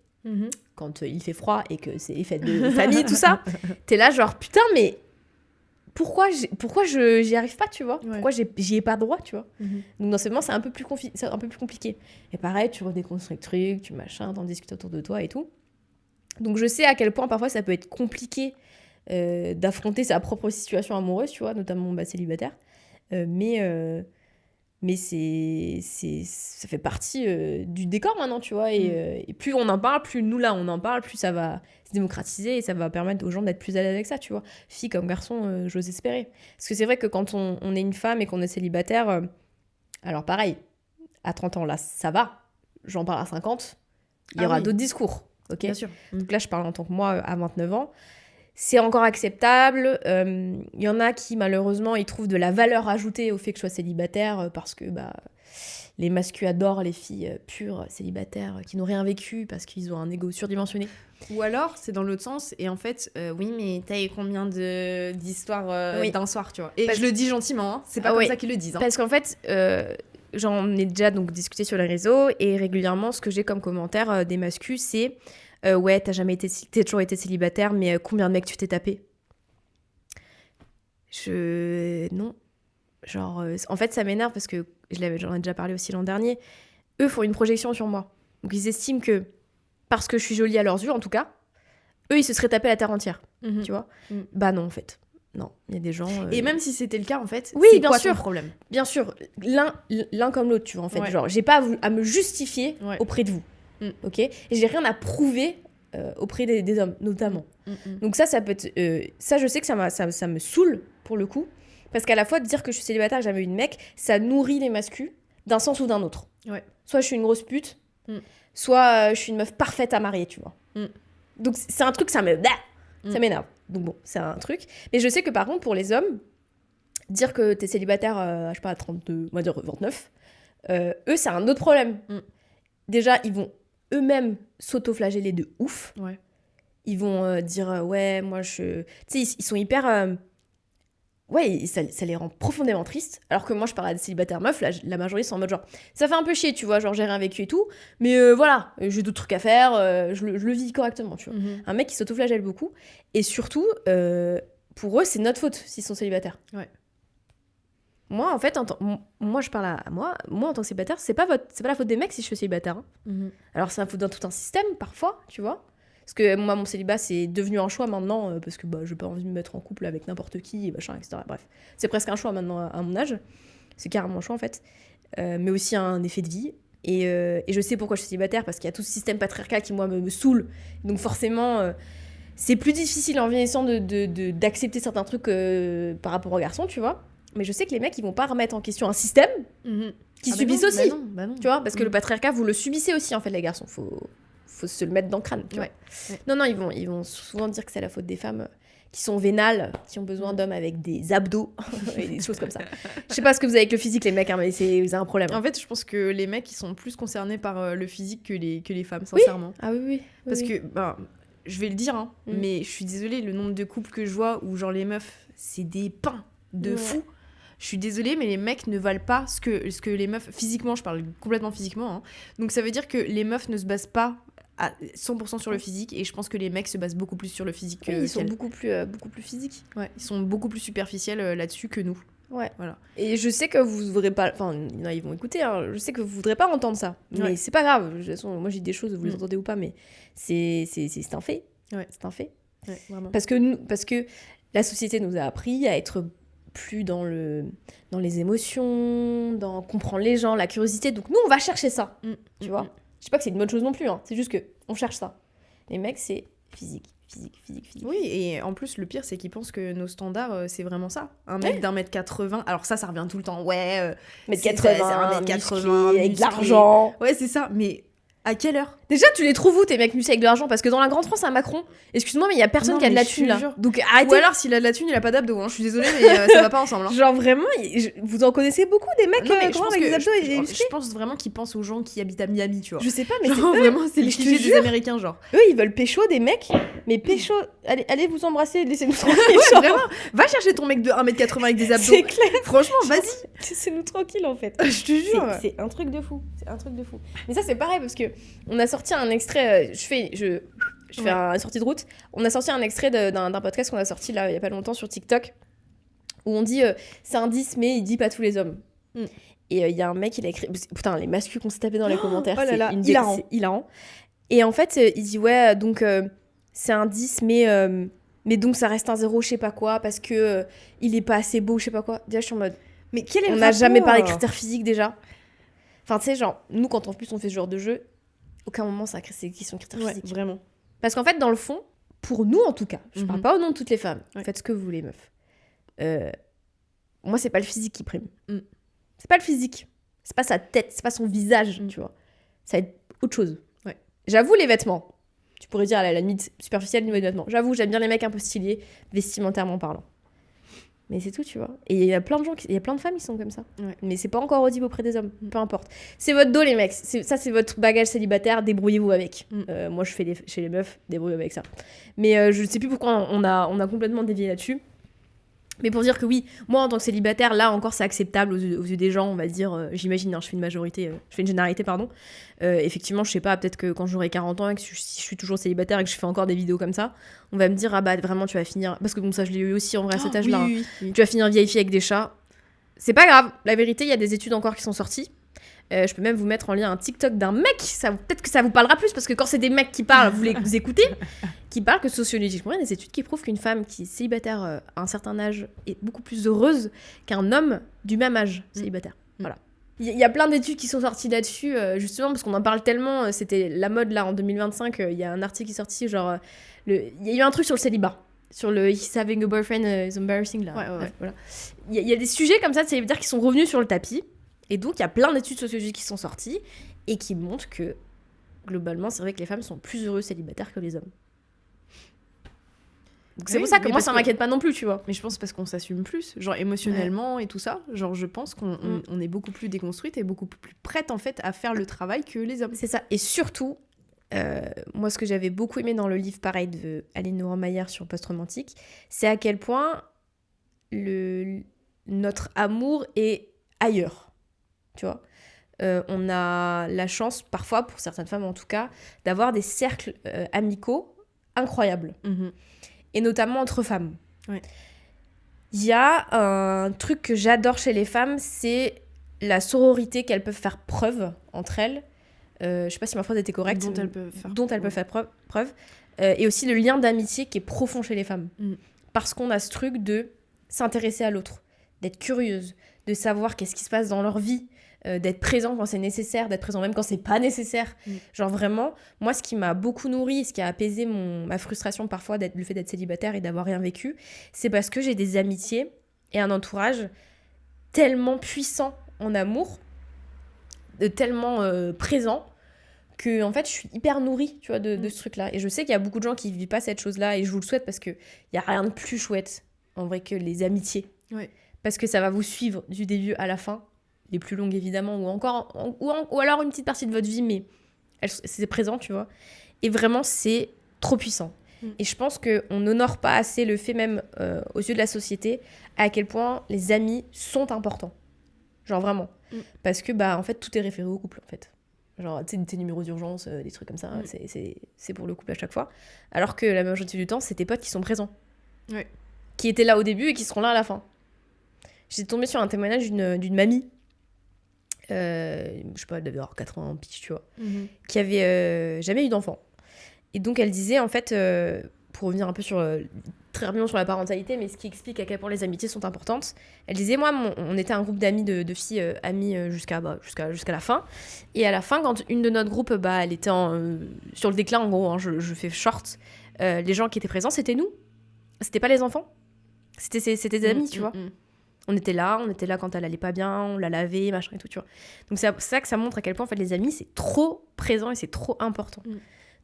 S1: quand il fait froid et que c'est les fêtes de famille tout ça, t'es là genre putain mais pourquoi j'y arrive pas, tu vois. Pourquoi j'y ai pas droit, tu vois. Donc dans ce moment c'est un peu plus compliqué. Et pareil, tu redéconstruis le truc, tu machin, t'en discutes autour de toi et tout. Donc je sais à quel point parfois ça peut être compliqué d'affronter sa propre situation amoureuse, tu vois, notamment célibataire. Mais ça fait partie du décor maintenant, tu vois. Et plus on en parle, plus nous là on en parle, plus ça va se démocratiser et ça va permettre aux gens d'être plus à l'aise avec ça, tu vois. Filles comme garçons, j'ose espérer. Parce que c'est vrai que quand on est une femme et qu'on est célibataire, alors pareil, à 30 ans là, ça va. J'en parle à 50, il y aura d'autres discours, ok.
S2: Bien sûr.
S1: Donc là, je parle en tant que moi à 29 ans. C'est encore acceptable. Il y en a qui, malheureusement, ils trouvent de la valeur ajoutée au fait que je sois célibataire parce que les masculins adorent les filles pures, célibataires, qui n'ont rien vécu parce qu'ils ont un ego surdimensionné.
S2: Ou alors, c'est dans l'autre sens. Et en fait, oui, mais t'as eu combien d'histoires d'un soir, tu vois. Et je le dis gentiment, hein, c'est pas comme ça qu'ils le disent. Hein.
S1: Parce qu'en fait, j'en ai déjà donc discuté sur les réseaux et régulièrement, ce que j'ai comme commentaire des masculins, c'est... ouais, t'as toujours été célibataire, mais combien de mecs tu t'es tapé ? Non. Genre, en fait, ça m'énerve parce que j'en ai déjà parlé aussi l'an dernier. Eux font une projection sur moi. Donc, ils estiment que, parce que je suis jolie à leurs yeux, en tout cas, eux, ils se seraient tapés la terre entière. Tu vois ? Bah non, en fait. Non, il y a des gens...
S2: Et même si c'était le cas, en fait,
S1: oui,
S2: c'est
S1: bien
S2: quoi
S1: sûr.
S2: ton problème ?
S1: Bien sûr. L'un comme l'autre, tu vois, en fait. Genre, j'ai pas à me justifier auprès de vous. Ok, et j'ai rien à prouver auprès des hommes notamment. Donc ça peut être ça, je sais que ça me saoule pour le coup, parce qu'à la fois de dire que je suis célibataire, que j'avais eu une mec, ça nourrit les masculins d'un sens ou d'un autre. Soit je suis une grosse pute, soit je suis une meuf parfaite à marier, tu vois. Donc c'est un truc, ça me Ça m'énerve. Donc bon, c'est un truc. Mais je sais que par contre, pour les hommes, dire que t'es célibataire, je sais pas, à 32, on va dire 29, eux, c'est un autre problème. Déjà, ils vont eux-mêmes s'auto-flageller de ouf.
S2: Ouais.
S1: Ils vont dire, ouais, moi, je... Tu sais, ils sont hyper... Ouais, ça les rend profondément tristes. Alors que moi, je parle à des célibataires meufs, la majorité sont en mode genre, ça fait un peu chier, tu vois, genre j'ai rien vécu et tout, mais voilà, j'ai d'autres trucs à faire, je le vis correctement, tu vois. Un mec qui s'auto-flagelle beaucoup, et surtout, pour eux, c'est notre faute s'ils sont célibataires.
S2: Ouais.
S1: Moi, en fait, moi, je parle à moi en tant que célibataire, c'est pas la faute des mecs si je suis célibataire. Hein. Alors, c'est la faute d'un tout un système, parfois, tu vois. Parce que moi, mon célibat, c'est devenu un choix maintenant, parce que j'ai pas envie de me mettre en couple avec n'importe qui, et machin, etc. Bref, c'est presque un choix maintenant à mon âge. C'est carrément un choix, en fait. Mais aussi un effet de vie. Et je sais pourquoi je suis célibataire, parce qu'il y a tout ce système patriarcal qui, moi, me saoule. Donc forcément, c'est plus difficile en vieillissant d'accepter certains trucs par rapport aux garçons, tu vois. Mais je sais que les mecs, ils vont pas remettre en question un système qui subissent aussi.
S2: Bah non.
S1: Tu vois, parce que le patriarcat, vous le subissez aussi, en fait, les garçons. Faut se le mettre dans le crâne, tu vois. Non, ils vont souvent dire que c'est la faute des femmes qui sont vénales, qui ont besoin d'hommes avec des abdos et des choses comme ça. Je sais pas ce que vous avez avec le physique, les mecs, hein, mais vous avez un problème.
S2: En fait, je pense que les mecs, ils sont plus concernés par le physique que les femmes, sincèrement.
S1: Ah oui.
S2: Parce que, je vais le dire, hein, mais je suis désolée, le nombre de couples que je vois où genre les meufs, c'est des pains de fou. Je suis désolée, mais les mecs ne valent pas ce que les meufs... Physiquement, je parle complètement physiquement. Hein. Donc ça veut dire que les meufs ne se basent pas à 100% sur le physique, et je pense que les mecs se basent beaucoup plus sur le physique que
S1: ils sont beaucoup plus physiques.
S2: Ouais, ils sont beaucoup plus superficiels là-dessus que nous.
S1: Ouais.
S2: Voilà.
S1: Et je sais que vous voudrez pas... Enfin, non, ils vont écouter, hein. Je sais que vous voudrez pas entendre ça. Mais c'est pas grave. De toute façon, moi, j'ai des choses, vous les entendez ou pas, mais c'est un fait.
S2: Ouais.
S1: C'est un fait.
S2: Ouais, vraiment.
S1: Parce que la société nous a appris à être plus dans les émotions, dans comprendre les gens, la curiosité. Donc nous, on va chercher ça, tu vois. Je sais pas que c'est une bonne chose non plus, hein. C'est juste que on cherche ça. Les mecs, c'est physique.
S2: Oui, et en plus, le pire, c'est qu'ils pensent que nos standards, c'est vraiment ça. Un mec d'1m80, alors ça revient tout le temps. Ouais,
S1: mètre 80,
S2: 1m80,
S1: avec de l'argent.
S2: Ouais, c'est ça, mais à quelle heure?
S1: Déjà, tu les trouves où, tes mecs musclés avec de l'argent? Parce que dans la grande France, c'est un Macron. Excuse-moi, mais il y a personne qui a de la thune, là. Donc arrêtez.
S2: Ou alors, s'il a de la thune, il a pas d'abdos. Hein. Je suis désolée, mais ça va pas ensemble. Hein.
S1: Genre vraiment, vous en connaissez beaucoup des mecs avec des abdos et des musclés?
S2: Je pense vraiment qu'ils pensent aux gens qui habitent à Miami, tu vois.
S1: Je sais pas, mais
S2: genre, vraiment, c'est les clichés des Américains, genre.
S1: Eux, ils veulent pécho des mecs, mais pécho... Allez vous embrasser, laissez-nous tranquille.
S2: Ouais, vraiment. Va chercher ton mec de 1m80 avec des abdos.
S1: C'est clair.
S2: Franchement, vas-y.
S1: Laissez-nous tranquille, en fait.
S2: Je te jure.
S1: C'est un truc de fou. Mais ça, c'est pareil, parce que on a sorti un extrait... je fais une sortie de route. On a sorti un extrait d'un podcast qu'on a sorti là il y a pas longtemps sur TikTok où on dit c'est un 10 mais il dit pas tous les hommes. Et il y a un mec il a écrit putain les masculins qu'on s'est tapé dans les commentaires c'est hilarant. Et en fait il dit ouais donc c'est un 10 mais donc ça reste un 0 je sais pas quoi parce que il est pas assez beau je sais pas quoi. Déjà je suis en mode
S2: mais quel est
S1: on n'a jamais parlé de critères physiques déjà. Enfin tu sais genre nous quand en plus on fait ce genre de jeu aucun moment ça crée ces questions de critères physiques.
S2: Vraiment.
S1: Parce qu'en fait, dans le fond, pour nous en tout cas, je parle pas au nom de toutes les femmes, faites ce que vous voulez, meuf. Moi, c'est pas le physique qui prime. C'est pas le physique. C'est pas sa tête, c'est pas son visage, tu vois. Ça va être autre chose.
S2: Ouais.
S1: J'avoue, les vêtements. Tu pourrais dire à la limite superficielle niveau des vêtements. J'avoue, j'aime bien les mecs un peu stylés, vestimentairement parlant. Mais c'est tout, tu vois. Et il y a plein de femmes qui sont comme ça.
S2: Ouais.
S1: Mais c'est pas encore audible auprès des hommes. Peu importe. C'est votre dos, les mecs. Ça, c'est votre bagage célibataire. Débrouillez-vous avec. Moi, je fais chez les meufs. Débrouillez-vous avec ça. Mais je sais plus pourquoi on a complètement dévié là-dessus. Mais pour dire que oui, moi, en tant que célibataire, là encore, c'est acceptable aux yeux des gens, on va dire. J'imagine, hein, je fais une généralité, pardon. Effectivement, je sais pas, peut-être que quand j'aurai 40 ans et que si je suis toujours célibataire et que je fais encore des vidéos comme ça, on va me dire, ah bah vraiment, tu vas finir... Parce que bon, ça, je l'ai eu aussi en vrai à cet âge-là.
S2: Oui.
S1: Tu vas finir vieille fille avec des chats. C'est pas grave. La vérité, il y a des études encore qui sont sorties. Je peux même vous mettre en lien un TikTok d'un mec, peut-être que ça vous parlera plus, parce que quand c'est des mecs qui parlent, vous écoutez, qui parlent que sociologiquement, il y a des études qui prouvent qu'une femme qui est célibataire à un certain âge est beaucoup plus heureuse qu'un homme du même âge célibataire. Voilà. Il y a plein d'études qui sont sorties là-dessus, justement, parce qu'on en parle tellement, c'était la mode là en 2025, il y a un article qui est sorti, genre, il y a eu un truc sur le célibat. Sur le He's having a boyfriend is embarrassing là.
S2: Ouais.
S1: Voilà. Il y a des sujets comme ça de célibataires qui sont revenus sur le tapis. Et donc, il y a plein d'études sociologiques qui sont sorties et qui montrent que, globalement, c'est vrai que les femmes sont plus heureuses célibataires que les hommes. Donc c'est pour ça que moi ça m'inquiète pas non plus, tu vois.
S2: Mais je pense parce qu'on s'assume plus, genre émotionnellement et tout ça. Genre je pense qu'on est beaucoup plus déconstruite et beaucoup plus prête en fait à faire le travail que les hommes.
S1: C'est ça. Et surtout, moi ce que j'avais beaucoup aimé dans le livre pareil de Aline Noir-Mayer sur post-romantique, c'est à quel point notre amour est ailleurs, tu vois. On a la chance, parfois, pour certaines femmes en tout cas, d'avoir des cercles amicaux incroyables. Et notamment entre femmes.
S2: Ouais.
S1: Il y a un truc que j'adore chez les femmes, c'est la sororité qu'elles peuvent faire preuve entre elles. Je sais pas si ma phrase était correcte.
S2: Dont elles peuvent faire
S1: preuve. Et aussi le lien d'amitié qui est profond chez les femmes. Parce qu'on a ce truc de s'intéresser à l'autre, d'être curieuse, de savoir qu'est-ce qui se passe dans leur vie, d'être présent quand c'est nécessaire, d'être présent même quand c'est pas nécessaire. Genre vraiment, moi ce qui m'a beaucoup nourri, ce qui a apaisé ma frustration parfois, le fait d'être célibataire et d'avoir rien vécu, c'est parce que j'ai des amitiés et un entourage tellement puissant en amour, tellement présent, que en fait je suis hyper nourrie, tu vois, de ce truc-là. Et je sais qu'il y a beaucoup de gens qui vivent pas cette chose-là, et je vous le souhaite parce que il y a rien de plus chouette en vrai que les amitiés.
S2: Ouais.
S1: Parce que ça va vous suivre du début à la fin. Les plus longues évidemment, ou alors une petite partie de votre vie, mais c'est présent, tu vois. Et vraiment, c'est trop puissant. Et je pense qu'on n'honore pas assez le fait même aux yeux de la société à quel point les amis sont importants. Genre vraiment. Parce que, en fait, tout est référé au couple, en fait. Genre, tu sais, tes numéros d'urgence, des trucs comme ça, c'est pour le couple à chaque fois. Alors que la majorité du temps, c'est tes potes qui sont présents.
S2: Ouais.
S1: Qui étaient là au début et qui seront là à la fin. J'étais tombée sur un témoignage d'une mamie, je sais pas, elle devait avoir 80 piges, tu vois, qui avait jamais eu d'enfant. Et donc elle disait, en fait, pour revenir un peu très rapidement sur la parentalité, mais ce qui explique à quel point les amitiés sont importantes, elle disait, moi, on était un groupe d'amis, de filles amies jusqu'à la fin. Et à la fin, quand une de notre groupe, elle était sur le déclin, en gros, hein, je fais short, les gens qui étaient présents, c'était nous. C'était pas les enfants. C'était des amis, tu vois. On était là quand elle allait pas bien, on la lavait, machin et tout, tu vois. Donc c'est ça que ça montre à quel point, en fait, les amis, c'est trop présent et c'est trop important.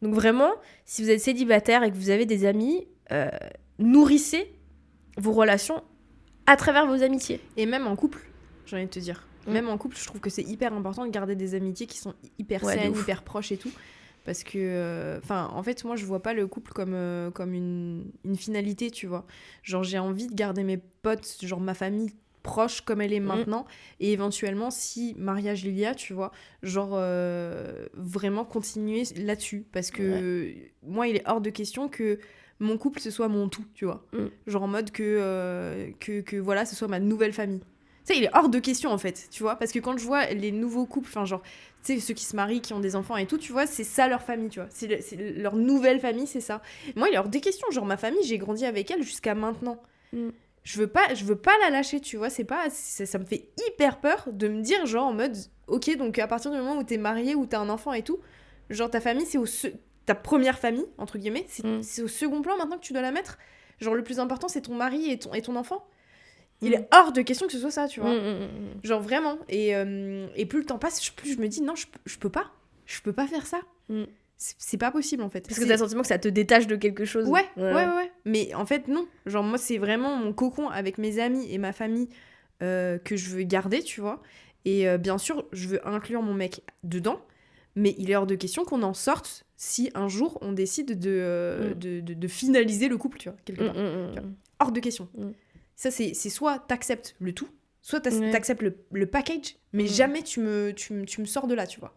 S1: Donc vraiment, si vous êtes célibataire et que vous avez des amis, nourrissez vos relations à travers vos amitiés.
S2: Et même en couple, j'ai envie de te dire. Même en couple, je trouve que c'est hyper important de garder des amitiés qui sont hyper saines, hyper proches et tout. Parce que, en fait, moi, je vois pas le couple comme une finalité, tu vois. Genre, j'ai envie de garder mes potes, genre ma famille proche comme elle est maintenant. Et éventuellement, si mariage il y a, tu vois, genre, vraiment continuer là-dessus. Parce que moi, il est hors de question que mon couple, ce soit mon tout, tu vois. Genre en mode que voilà, ce soit ma nouvelle famille. Tu sais, il est hors de question, en fait, tu vois. Parce que quand je vois les nouveaux couples, genre... Tu sais, ceux qui se marient, qui ont des enfants et tout, tu vois, c'est ça leur famille, tu vois. C'est leur nouvelle famille, c'est ça. Moi, il est hors des questions. Genre, ma famille, j'ai grandi avec elle jusqu'à maintenant. Je veux pas la lâcher, tu vois. Ça me fait hyper peur de me dire, genre, en mode, ok, donc à partir du moment où t'es marié, où t'as un enfant et tout, genre, ta famille, ta première famille, entre guillemets, c'est au second plan maintenant que tu dois la mettre. Genre, le plus important, c'est ton mari et ton enfant. Il est hors de question que ce soit ça, tu vois. Genre vraiment. Et plus le temps passe, plus je me dis, non, je peux pas. Je peux pas faire ça. C'est pas possible, en fait.
S1: Parce que t'as le sentiment que ça te détache de quelque chose.
S2: Ouais. Mais en fait, non. Genre, moi, c'est vraiment mon cocon avec mes amis et ma famille que je veux garder, tu vois. Et bien sûr, je veux inclure mon mec dedans. Mais il est hors de question qu'on en sorte si un jour on décide de finaliser le couple, tu vois, quelque part. Tu vois. Hors de question. Ça, c'est soit t'acceptes le tout, soit t'acceptes le package, mais jamais tu me sors de là, tu vois.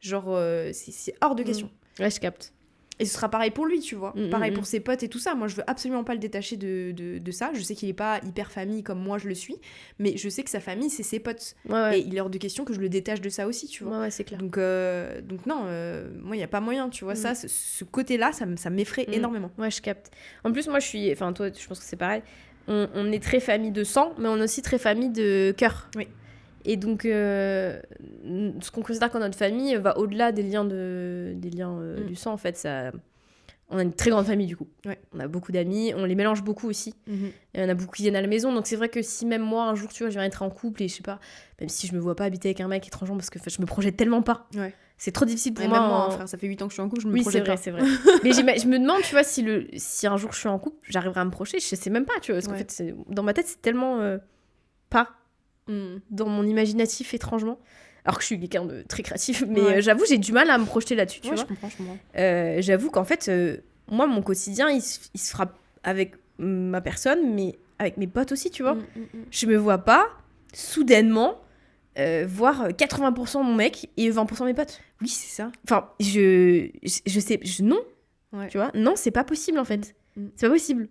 S2: Genre, c'est hors de question.
S1: Ouais, je capte.
S2: Et ce sera pareil pour lui, tu vois. Pareil pour ses potes et tout ça. Moi, je veux absolument pas le détacher de ça. Je sais qu'il est pas hyper famille comme moi, je le suis. Mais je sais que sa famille, c'est ses potes. Et il est hors de question que je le détache de ça aussi, tu vois.
S1: Ouais, c'est clair.
S2: Donc non, moi, il n'y a pas moyen, tu vois. Ça, ce côté-là, ça m'effraie énormément.
S1: Ouais, je capte. En plus, moi, toi, je pense que c'est pareil. On est très famille de sang, mais on est aussi très famille de cœur.
S2: Oui.
S1: Et donc, ce qu'on considère comme notre famille va au-delà des liens du sang, en fait. Ça, On a une très grande famille du coup.
S2: Ouais.
S1: On a beaucoup d'amis, on les mélange beaucoup aussi. Et on a beaucoup qui viennent à la maison, donc c'est vrai que si même moi un jour tu vois je viens être en couple et je sais pas, même si je me vois pas habiter avec un mec étranger parce que je me projette tellement pas.
S2: Ouais.
S1: C'est trop difficile pour
S2: Et
S1: moi.
S2: même moi, frère, ça fait 8 ans que je suis en couple, je me projette pas.
S1: Oui, c'est vrai. Mais je me demande, tu vois, si un jour je suis en couple, j'arriverai à me projeter, je sais même pas, tu vois, parce qu'en fait, dans ma tête, c'est tellement pas dans mon imaginatif étrangement. Alors que je suis quelqu'un de très créatif, mais j'avoue, j'ai du mal à me projeter là-dessus, tu vois.
S2: Je comprends.
S1: J'avoue qu'en fait, moi, mon quotidien, il se fera avec ma personne, mais avec mes potes aussi, tu vois. Je me vois pas, soudainement, voir 80% mon mec et 20% mes potes.
S2: Oui, c'est ça.
S1: Enfin, non. Tu vois, non, c'est pas possible, en fait. C'est pas possible.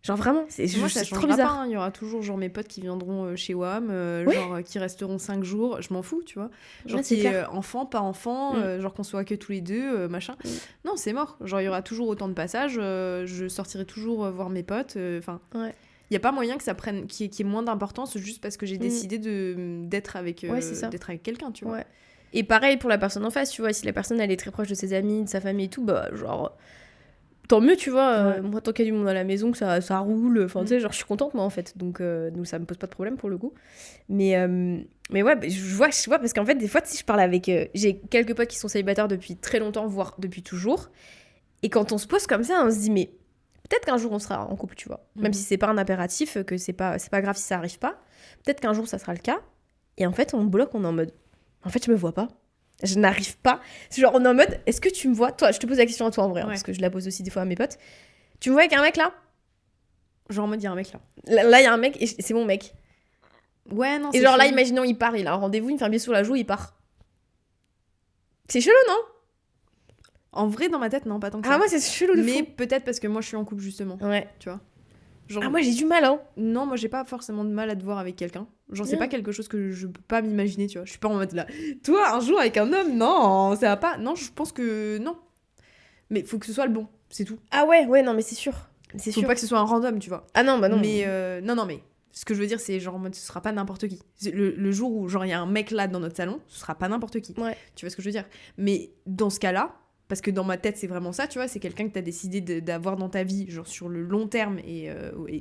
S1: Genre vraiment, c'est trop bizarre.
S2: Pas, il y aura toujours genre mes potes qui viendront chez WAM, genre qui resteront 5 jours, je m'en fous, tu vois. Genre qui est enfant, pas enfant, genre qu'on soit que tous les deux, machin. Non, c'est mort. Genre il y aura toujours autant de passages, je sortirai toujours voir mes potes, enfin. Il y a pas moyen que ça prenne qui ait moins d'importance juste parce que j'ai décidé d'être avec quelqu'un, tu vois.
S1: Et pareil pour la personne en face, tu vois, si la personne elle est très proche de ses amis, de sa famille et tout, bah genre tant mieux, tu vois. Moi, tant qu'il y a du monde à la maison, que ça roule. Enfin, tu sais, genre, je suis contente, moi, en fait. Donc, ça me pose pas de problème, pour le coup. Mais ouais, je vois, parce qu'en fait, des fois, si je parle avec... j'ai quelques potes qui sont célibataires depuis très longtemps, voire depuis toujours. Et quand on se pose comme ça, on se dit, mais peut-être qu'un jour, on sera en couple, tu vois. Même si c'est pas un impératif, que c'est pas grave si ça arrive pas. Peut-être qu'un jour, ça sera le cas. Et en fait, on bloque, on est en mode... En fait, je me vois pas. Je n'arrive pas. C'est genre, on est en mode, est-ce que tu me vois? Toi, je te pose la question à toi en vrai, parce que je la pose aussi des fois à mes potes. Tu me vois avec un mec là?
S2: Genre en mode, il y a un mec là.
S1: Là, il y a un mec et c'est mon mec.
S2: Ouais, non,
S1: et genre chelou. Là, imaginons, il part, il a un rendez-vous, il me fait un bisou sur la joue, il part. C'est chelou, non?
S2: En vrai, dans ma tête, non, pas tant que ça.
S1: Ah, moi, c'est chelou de fou.
S2: Mais peut-être parce que moi, je suis en couple, justement.
S1: Ouais.
S2: Tu vois? Genre...
S1: Ah, moi, j'ai du mal, hein.
S2: Non, moi, j'ai pas forcément de mal à te voir avec quelqu'un. Genre, c'est pas quelque chose que je peux pas m'imaginer, tu vois. Je suis pas en mode là, toi, un jour avec un homme, non, ça va pas. Non, je pense que non. Mais faut que ce soit le bon, c'est tout.
S1: Ah ouais, non, mais c'est sûr.
S2: Faut pas que ce soit un random, tu vois.
S1: Ah non, bah non.
S2: Mais non, mais ce que je veux dire, c'est genre en mode, ce sera pas n'importe qui. Le jour où, genre, il y a un mec là dans notre salon, ce sera pas n'importe qui.
S1: Ouais.
S2: Tu vois ce que je veux dire? Mais dans ce cas-là, parce que dans ma tête, c'est vraiment ça, tu vois, c'est quelqu'un que t'as décidé d'avoir dans ta vie, genre sur le long terme,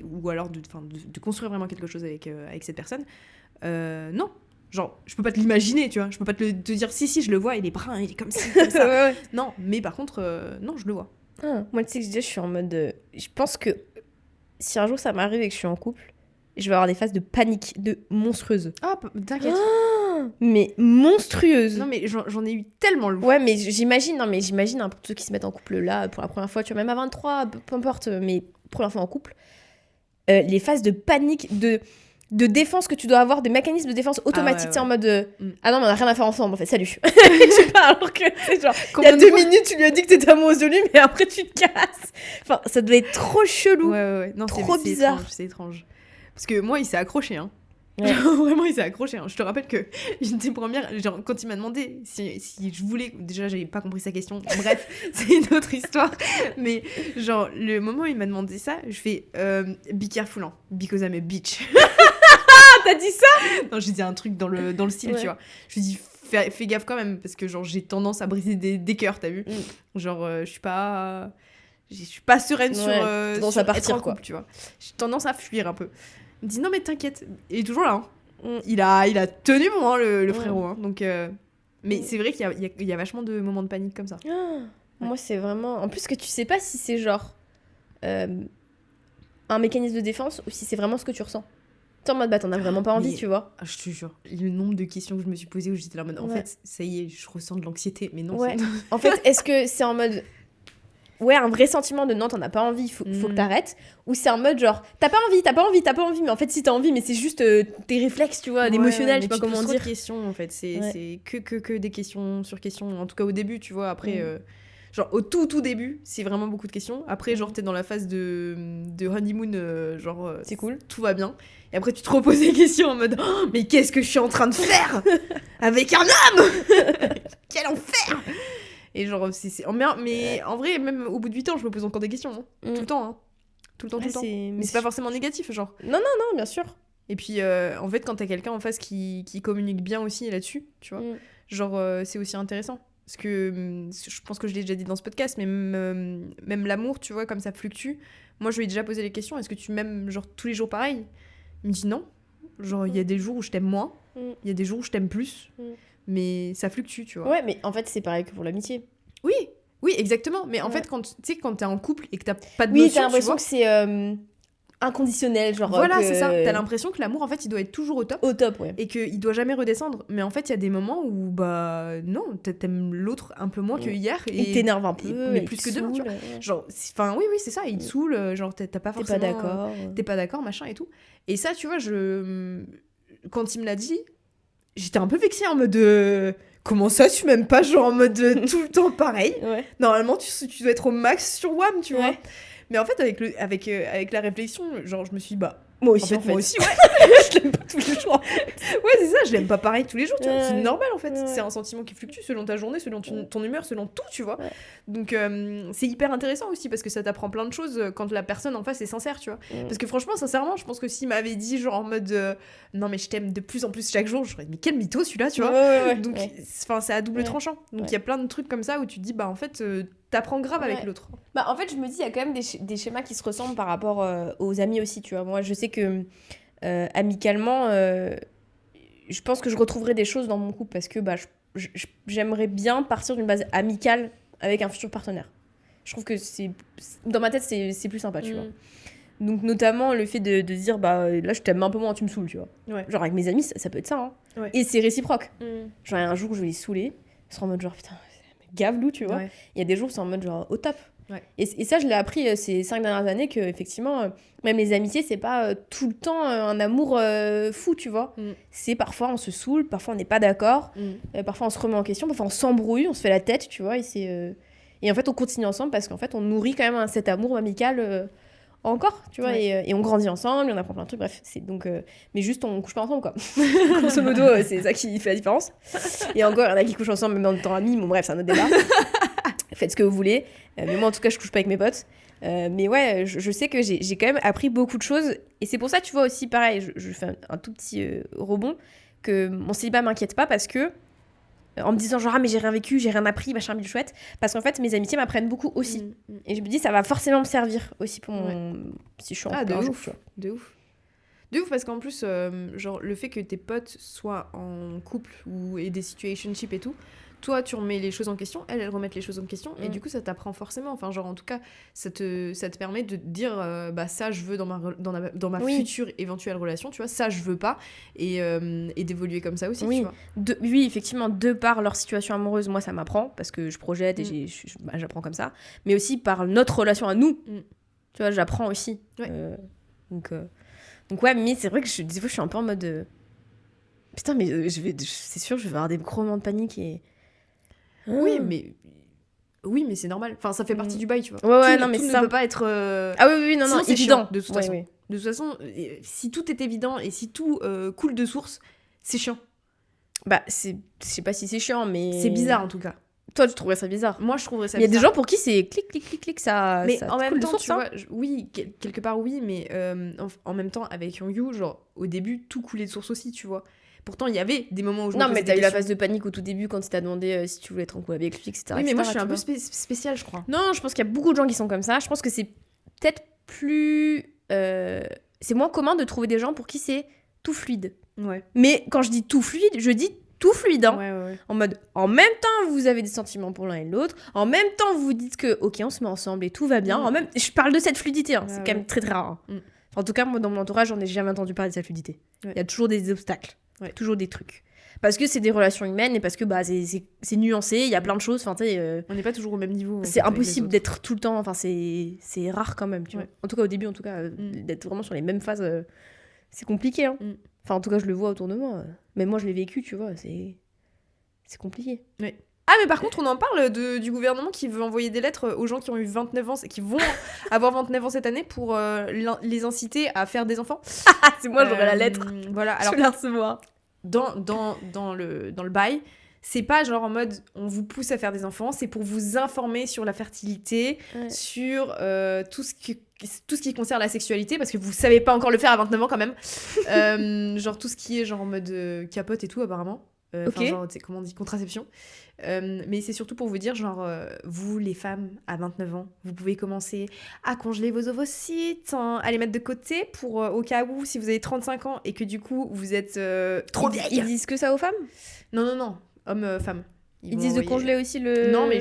S2: ou alors de construire vraiment quelque chose avec cette personne. Non. Genre, je peux pas te l'imaginer, tu vois. Je peux pas te dire, si, je le vois, il est brun, il est comme ci, comme ça.
S1: Ouais.
S2: Non, mais par contre, non, je le vois.
S1: Moi, tu sais que je suis en mode... je pense que si un jour ça m'arrive et que je suis en couple, je vais avoir des phases de panique, de monstrueuse.
S2: Ah, t'inquiète.
S1: Mais monstrueuse.
S2: Non, mais j'en ai eu tellement lourd.
S1: Ouais, mais j'imagine pour ceux qui se mettent en couple là, pour la première fois, tu vois, même à 23, peu importe, mais première fois en couple, les phases de panique, de défense que tu dois avoir, des mécanismes de défense automatiques, c'est en mode ah non, mais on a rien à faire ensemble en fait, salut. Je sais pas, alors que c'est genre il y a 2 minutes tu lui as dit que t'étais amoureuse de lui, mais après tu te casses. Enfin, ça devait être trop chelou.
S2: Ouais. Non,
S1: trop bizarre.
S2: C'est étrange. Parce que moi, il s'est accroché, hein.
S1: Ouais.
S2: Vraiment, il s'est accroché. Hein. Je te rappelle que une des premières, genre, quand il m'a demandé si je voulais, déjà, j'avais pas compris sa question. Bref, c'est une autre histoire. Mais genre, le moment où il m'a demandé ça, je fais be careful, hein, because I'm a bitch.
S1: Ah, t'as dit ça?
S2: Non, j'ai dit un truc dans le style, tu vois. Je lui dis fais gaffe quand même, parce que genre, j'ai tendance à briser des cœurs, t'as vu? Genre, je suis pas sereine sur
S1: tendance à partir,
S2: être en couple, quoi. Tu vois. J'ai tendance à fuir un peu. Il me dit non mais t'inquiète, il est toujours là, hein. Il a tenu bon, hein, le frérot, hein. Donc mais c'est vrai qu'il y a vachement de moments de panique comme ça.
S1: Moi c'est vraiment en plus que tu sais pas si c'est genre un mécanisme de défense ou si c'est vraiment ce que tu ressens. T'es en mode t'en as vraiment pas envie, tu vois.
S2: Je te jure, le nombre de questions que je me suis posées où j'étais là en mode en fait ça y est, je ressens de l'anxiété, mais non.
S1: En fait, est-ce que c'est en mode un vrai sentiment de non, t'en as pas envie, faut que t'arrêtes, ou c'est en mode genre t'as pas envie, mais en fait si t'as envie, mais c'est juste tes réflexes, tu vois, d'émotionnel, je sais pas comment dire.
S2: C'est trop de questions en fait, c'est que des questions sur questions, en tout cas au début, tu vois, après genre au tout début, c'est vraiment beaucoup de questions. Après genre t'es dans la phase de honeymoon, genre
S1: c'est cool,
S2: tout va bien. Et après tu te reposes des questions en mode mais qu'est-ce que je suis en train de faire avec un homme. Quel enfer. Et genre, mais en vrai, même au bout de 8 ans, je me pose encore des questions. Hein. Tout le temps, hein. Tout le temps. Mais c'est pas forcément négatif, genre.
S1: Non, bien sûr.
S2: Et puis, en fait, quand t'as quelqu'un en face qui communique bien aussi là-dessus, tu vois, genre, c'est aussi intéressant. Parce que je pense que je l'ai déjà dit dans ce podcast, mais même l'amour, tu vois, comme ça fluctue. Moi, je lui ai déjà posé les questions. Est-ce que tu m'aimes genre tous les jours pareil ? Il me dit non. Genre, il y a des jours où je t'aime moins. Il y a des jours où je t'aime plus. Mais ça fluctue, tu vois.
S1: Ouais, mais en fait, c'est pareil que pour l'amitié.
S2: Oui, exactement. Mais en fait, quand t'es en couple et que t'as pas de
S1: oui,
S2: notion,
S1: t'as l'impression
S2: tu
S1: que c'est inconditionnel, genre.
S2: voilà,
S1: que...
S2: c'est ça. T'as l'impression que l'amour, en fait, il doit être toujours au top.
S1: Au top, ouais.
S2: Et qu'il doit jamais redescendre. Mais en fait, il y a des moments où, bah, non, t'aimes l'autre un peu moins que hier.
S1: Il t'énerve un peu.
S2: Mais plus que demain, tu vois. Genre, enfin, oui, c'est ça. Il te saoule. Genre, t'as pas forcément.
S1: T'es pas d'accord,
S2: machin et tout. Et ça, tu vois, quand il me l'a dit, j'étais un peu vexée en mode. Comment ça, tu m'aimes pas, genre en mode tout le temps pareil. Normalement, tu dois être au max sur WAM, tu vois. Mais en fait, avec la réflexion, genre, je me suis dit, bah,
S1: moi aussi,
S2: moi aussi, ouais.
S1: Je l'aime pas tous les jours.
S2: Ouais, c'est ça, je l'aime pas pareil tous les jours, tu vois. C'est normal, en fait. C'est un sentiment qui fluctue selon ta journée, selon ton humeur, selon tout, tu vois. Donc, c'est hyper intéressant aussi parce que ça t'apprend plein de choses quand la personne en face est sincère, tu vois. Parce que franchement, sincèrement, je pense que s'il m'avait dit, genre, en mode non, mais je t'aime de plus en plus chaque jour, j'aurais dit, mais quel mytho celui-là, tu vois. Donc, c'est à double tranchant. Donc, il y a plein de trucs comme ça où tu te dis, bah, en fait, t'apprends grave avec l'autre.
S1: Bah, en fait, je me dis, il y a quand même des schémas qui se ressemblent par rapport aux amis aussi, tu vois. Moi, je sais que amicalement, je pense que je retrouverai des choses dans mon couple parce que bah, j'aimerais bien partir d'une base amicale avec un futur partenaire. Je trouve que dans ma tête, c'est plus sympa, tu vois. Donc, notamment, le fait de dire, bah, là, je t'aime un peu moins, tu me saoules, tu vois. Genre, avec mes amis, ça peut être ça, hein. Et c'est réciproque. Genre, un jour, je vais les saouler, ils seront en mode genre, putain, gave-loup, tu vois. Il y a des jours où c'est en mode genre, au top. Et ça, je l'ai appris ces 5 dernières années, que effectivement, même les amitiés, c'est pas tout le temps un amour fou, tu vois. C'est parfois on se saoule, parfois on n'est pas d'accord, parfois on se remet en question, parfois on s'embrouille, on se fait la tête, tu vois. Et en fait, on continue ensemble parce qu'en fait, on nourrit quand même cet amour amical encore, tu vois. Et on grandit ensemble, on apprend plein de trucs, bref. Mais juste, on couche pas ensemble, quoi. Grosso modo, c'est ça qui fait la différence. Et encore, il y en a qui couchent ensemble même en temps amis, bon, bref, c'est un autre débat. Faites ce que vous voulez. Mais moi, en tout cas, je couche pas avec mes potes. Mais ouais, je sais que j'ai quand même appris beaucoup de choses. Et c'est pour ça, tu vois, aussi, pareil, je fais un tout petit rebond, que mon célibat m'inquiète pas parce que, en me disant genre, ah, mais j'ai rien vécu, j'ai rien appris, machin, mille chouette. Parce qu'en fait, mes amitiés m'apprennent beaucoup aussi. Et je me dis, ça va forcément me servir aussi pour si je suis en
S2: de ouf. De ouf, parce qu'en plus, genre, le fait que tes potes soient en couple et des situationships et tout, toi, tu remets les choses en question, elles remettent les choses en question, et du coup, ça t'apprend forcément. Enfin, genre, en tout cas, ça te permet de te dire, bah, ça, je veux dans ma future éventuelle relation, tu vois, ça, je veux pas, et d'évoluer comme ça aussi, tu vois.
S1: Oui, effectivement, de par leur situation amoureuse, moi, ça m'apprend, parce que je projette et j'apprends comme ça, mais aussi par notre relation à nous, tu vois, j'apprends aussi. Donc ouais, mais c'est vrai que des fois, je suis un peu en mode... Putain, mais c'est sûr, je vais avoir des gros moments de panique et...
S2: Oui, mais c'est normal. Enfin, ça fait partie du bail, tu vois.
S1: Non, mais
S2: tout
S1: ça
S2: ne peut pas être...
S1: Ah oui, non,
S2: c'est
S1: évident.
S2: Chiant, de toute façon. De toute façon, si tout est évident et si tout coule de source, c'est chiant.
S1: Bah, je sais pas si c'est chiant, mais...
S2: C'est bizarre, en tout cas.
S1: Toi, tu trouverais ça bizarre?
S2: Moi, je trouverais ça
S1: bizarre.
S2: Il y
S1: a des gens pour qui c'est clic, clic, clic, clic, ça...
S2: Mais
S1: ça
S2: en même temps,
S1: source,
S2: tu vois, oui, quelque part, oui, mais en même temps, avec Yongyu, genre, au début, tout coulait de source aussi, tu vois. Pourtant, il y avait des moments où je me posais des questions. Non, mais t'as eu la phase de panique au tout début quand il t'a demandé si tu voulais être en couple avec lui, etc. Oui, mais moi, je suis un peu spéciale, je crois.
S1: Non, je pense qu'il y a beaucoup de gens qui sont comme ça. Je pense que c'est peut-être plus... c'est moins commun de trouver des gens pour qui c'est tout fluide.
S2: Ouais.
S1: Mais quand je dis tout fluide, je dis tout fluide. Hein.
S2: Ouais.
S1: En mode, en même temps, vous avez des sentiments pour l'un et l'autre. En même temps, vous dites que, ok, on se met ensemble et tout va bien. Je parle de cette fluidité. Hein. C'est quand même très, très rare. Hein. En tout cas, moi, dans mon entourage, j'en ai jamais entendu parler de cette fluidité. Il y a toujours des obstacles. Toujours des trucs. Parce que c'est des relations humaines et parce que bah, c'est nuancé, il y a plein de choses. On
S2: n'est pas toujours au même niveau.
S1: C'est impossible d'être tout le temps. Enfin, c'est rare quand même. Tu vois. En tout cas, au début, d'être vraiment sur les mêmes phases, c'est compliqué. Hein. Enfin, en tout cas, je le vois autour de moi. Mais moi, je l'ai vécu, tu vois. C'est compliqué.
S2: Oui. Ah, mais par contre, on en parle du gouvernement qui veut envoyer des lettres aux gens qui ont eu 29 ans, qui vont avoir 29 ans cette année pour les inciter à faire des enfants.
S1: C'est moi, j'aurai la lettre.
S2: Voilà. Alors,
S1: je vais la recevoir.
S2: Dans le bail, c'est pas genre en mode on vous pousse à faire des enfants, c'est pour vous informer sur la fertilité, sur tout ce qui concerne la sexualité, parce que vous savez pas encore le faire à 29 ans quand même. Genre tout ce qui est genre en mode capote et tout, apparemment. Enfin, genre, tu sais, comment on dit, contraception. Mais c'est surtout pour vous dire, genre, vous, les femmes à 29 ans, vous pouvez commencer à congeler vos ovocytes, hein, à les mettre de côté pour, au cas où, si vous avez 35 ans et que du coup, vous êtes trop vieille.
S1: Ils disent que ça aux femmes ?
S2: Non. Hommes, femmes.
S1: Ils disent de congeler aussi le...
S2: Non, mais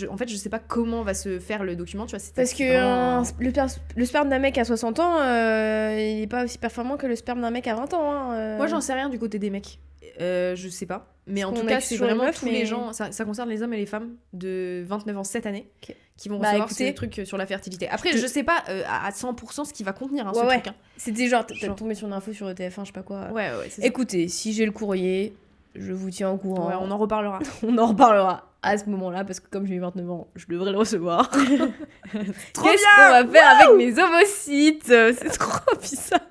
S2: en fait, je sais pas comment va se faire le document, tu vois.
S1: Parce que le sperme d'un mec à 60 ans, il est pas aussi performant que le sperme d'un mec à 20 ans. Hein,
S2: Moi, j'en sais rien du côté des mecs. Je sais pas. Mais en tout cas, c'est vraiment tous les gens... Ça concerne les hommes et les femmes de 29 ans cette année qui vont recevoir ce truc sur la fertilité. Après, je sais pas à 100% ce qu'il va contenir, ce truc. Hein.
S1: C'était genre, t'es tombé sur une info sur TF1, je sais pas quoi.
S2: Ouais, c'est ça.
S1: Écoutez, si j'ai le courrier... Je vous tiens au courant.
S2: Ouais, on en reparlera.
S1: On en reparlera à ce moment-là, parce que comme j'ai eu 29 ans, je devrais le recevoir. Qu'est-ce qu'on va faire avec mes ovocytes ? C'est trop bizarre.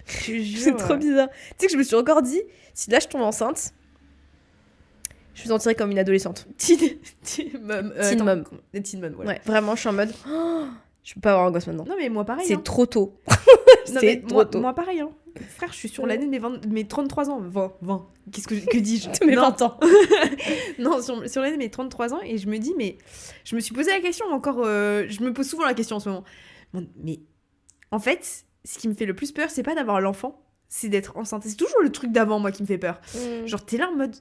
S1: C'est trop bizarre. Tu sais que je me suis encore dit, si là je tombe enceinte, je me sentirais comme une adolescente.
S2: Teen mom, voilà.
S1: Ouais, vraiment, je suis en mode... Oh, je peux pas avoir un gosse maintenant.
S2: Non, mais moi pareil.
S1: C'est trop tôt.
S2: Moi pareil, hein. Frère, je suis sur l'année de mes 33 ans. 20. Que dis-je ?
S1: De mes 20 ans.
S2: Non, sur l'année de mes 33 ans. Et je me dis, mais... Je me suis posé la question encore... je me pose souvent la question en ce moment. Mais en fait, ce qui me fait le plus peur, c'est pas d'avoir l'enfant, c'est d'être enceinte. C'est toujours le truc d'avant, moi, qui me fait peur. Genre, t'es là en mode...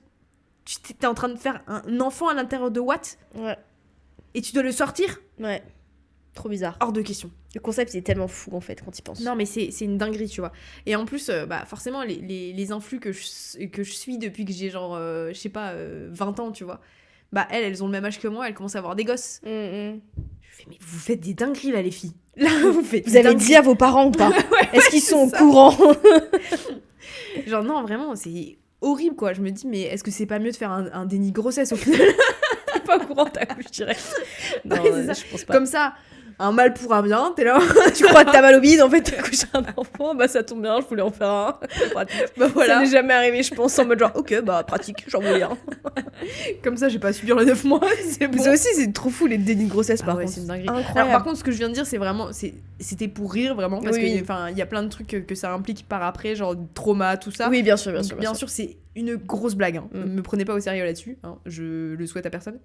S2: T'es en train de faire un enfant à l'intérieur de Watt.
S1: Ouais.
S2: Et tu dois le sortir.
S1: Ouais. Trop bizarre.
S2: Hors de question.
S1: Le concept, il est tellement fou, en fait, quand tu y penses.
S2: Non, mais c'est une dinguerie, tu vois. Et en plus, forcément, les influx que je suis depuis que j'ai, genre, je sais pas, 20 ans, tu vois. Elles ont le même âge que moi, elles commencent à avoir des gosses. Je fais, mais vous faites des dingueries, là, les filles. Là,
S1: vous avez dit à vos parents ou pas ? Est-ce qu'ils sont au courant ?
S2: Genre, non, vraiment, c'est horrible, quoi. Je me dis, mais est-ce que c'est pas mieux de faire un déni de grossesse, au final ?
S1: T'es pas au courant, t'accouches direct. Non,
S2: ouais,
S1: je pense pas.
S2: Comme ça... Un mal pour un bien, t'es là.
S1: Tu crois que t'as mal au bide, en fait, t'as accouché un enfant, ça tombe bien, je voulais en faire un. Pratique.
S2: Voilà.
S1: Ça n'est jamais arrivé, je pense, en mode genre, ok, pratique, j'en voulais un.
S2: Comme ça, j'ai pas à subir les 9 mois, c'est bon.
S1: Ça aussi, c'est trop fou, les dénis de grossesse, par contre.
S2: C'est une dinguerie.
S1: Incroyable.
S2: Alors, par contre, ce que je viens de dire, c'est vraiment, c'était pour rire, vraiment, parce que, il y a plein de trucs que ça implique par après, genre trauma, tout ça.
S1: Oui, bien sûr.
S2: Bien sûr, c'est une grosse blague, hein. Me prenez pas au sérieux là-dessus, hein. Je le souhaite à personne.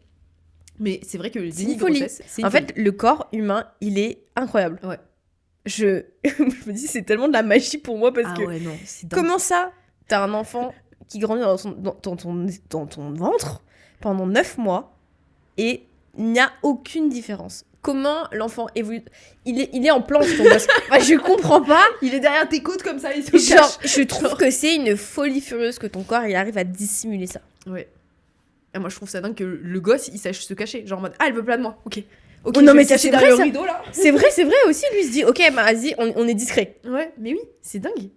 S2: Mais c'est vrai que le déni de grossesse, c'est une folie.
S1: Fait, le corps humain, il est incroyable.
S2: Ouais.
S1: Je me dis, c'est tellement de la magie pour moi parce que.
S2: Ouais, non, c'est
S1: comment ça, t'as un enfant qui grandit dans ton ventre pendant 9 mois et il n'y a aucune différence. Comment l'enfant évolue ? Il est en planche, ton gosse. Je comprends pas.
S2: Il est derrière tes côtes comme ça, il se
S1: cache. Je trouve que c'est une folie furieuse que ton corps il arrive à dissimuler ça.
S2: Ouais. Et moi, je trouve ça dingue que le gosse, il sache se cacher. Genre en mode, elle veut pas de moi. Ok,
S1: non, mais ça, c'est vrai,
S2: le rideau, là.
S1: C'est vrai aussi. Lui, il se dit, ok, vas-y, on est discret.
S2: Ouais, mais oui, c'est dingue.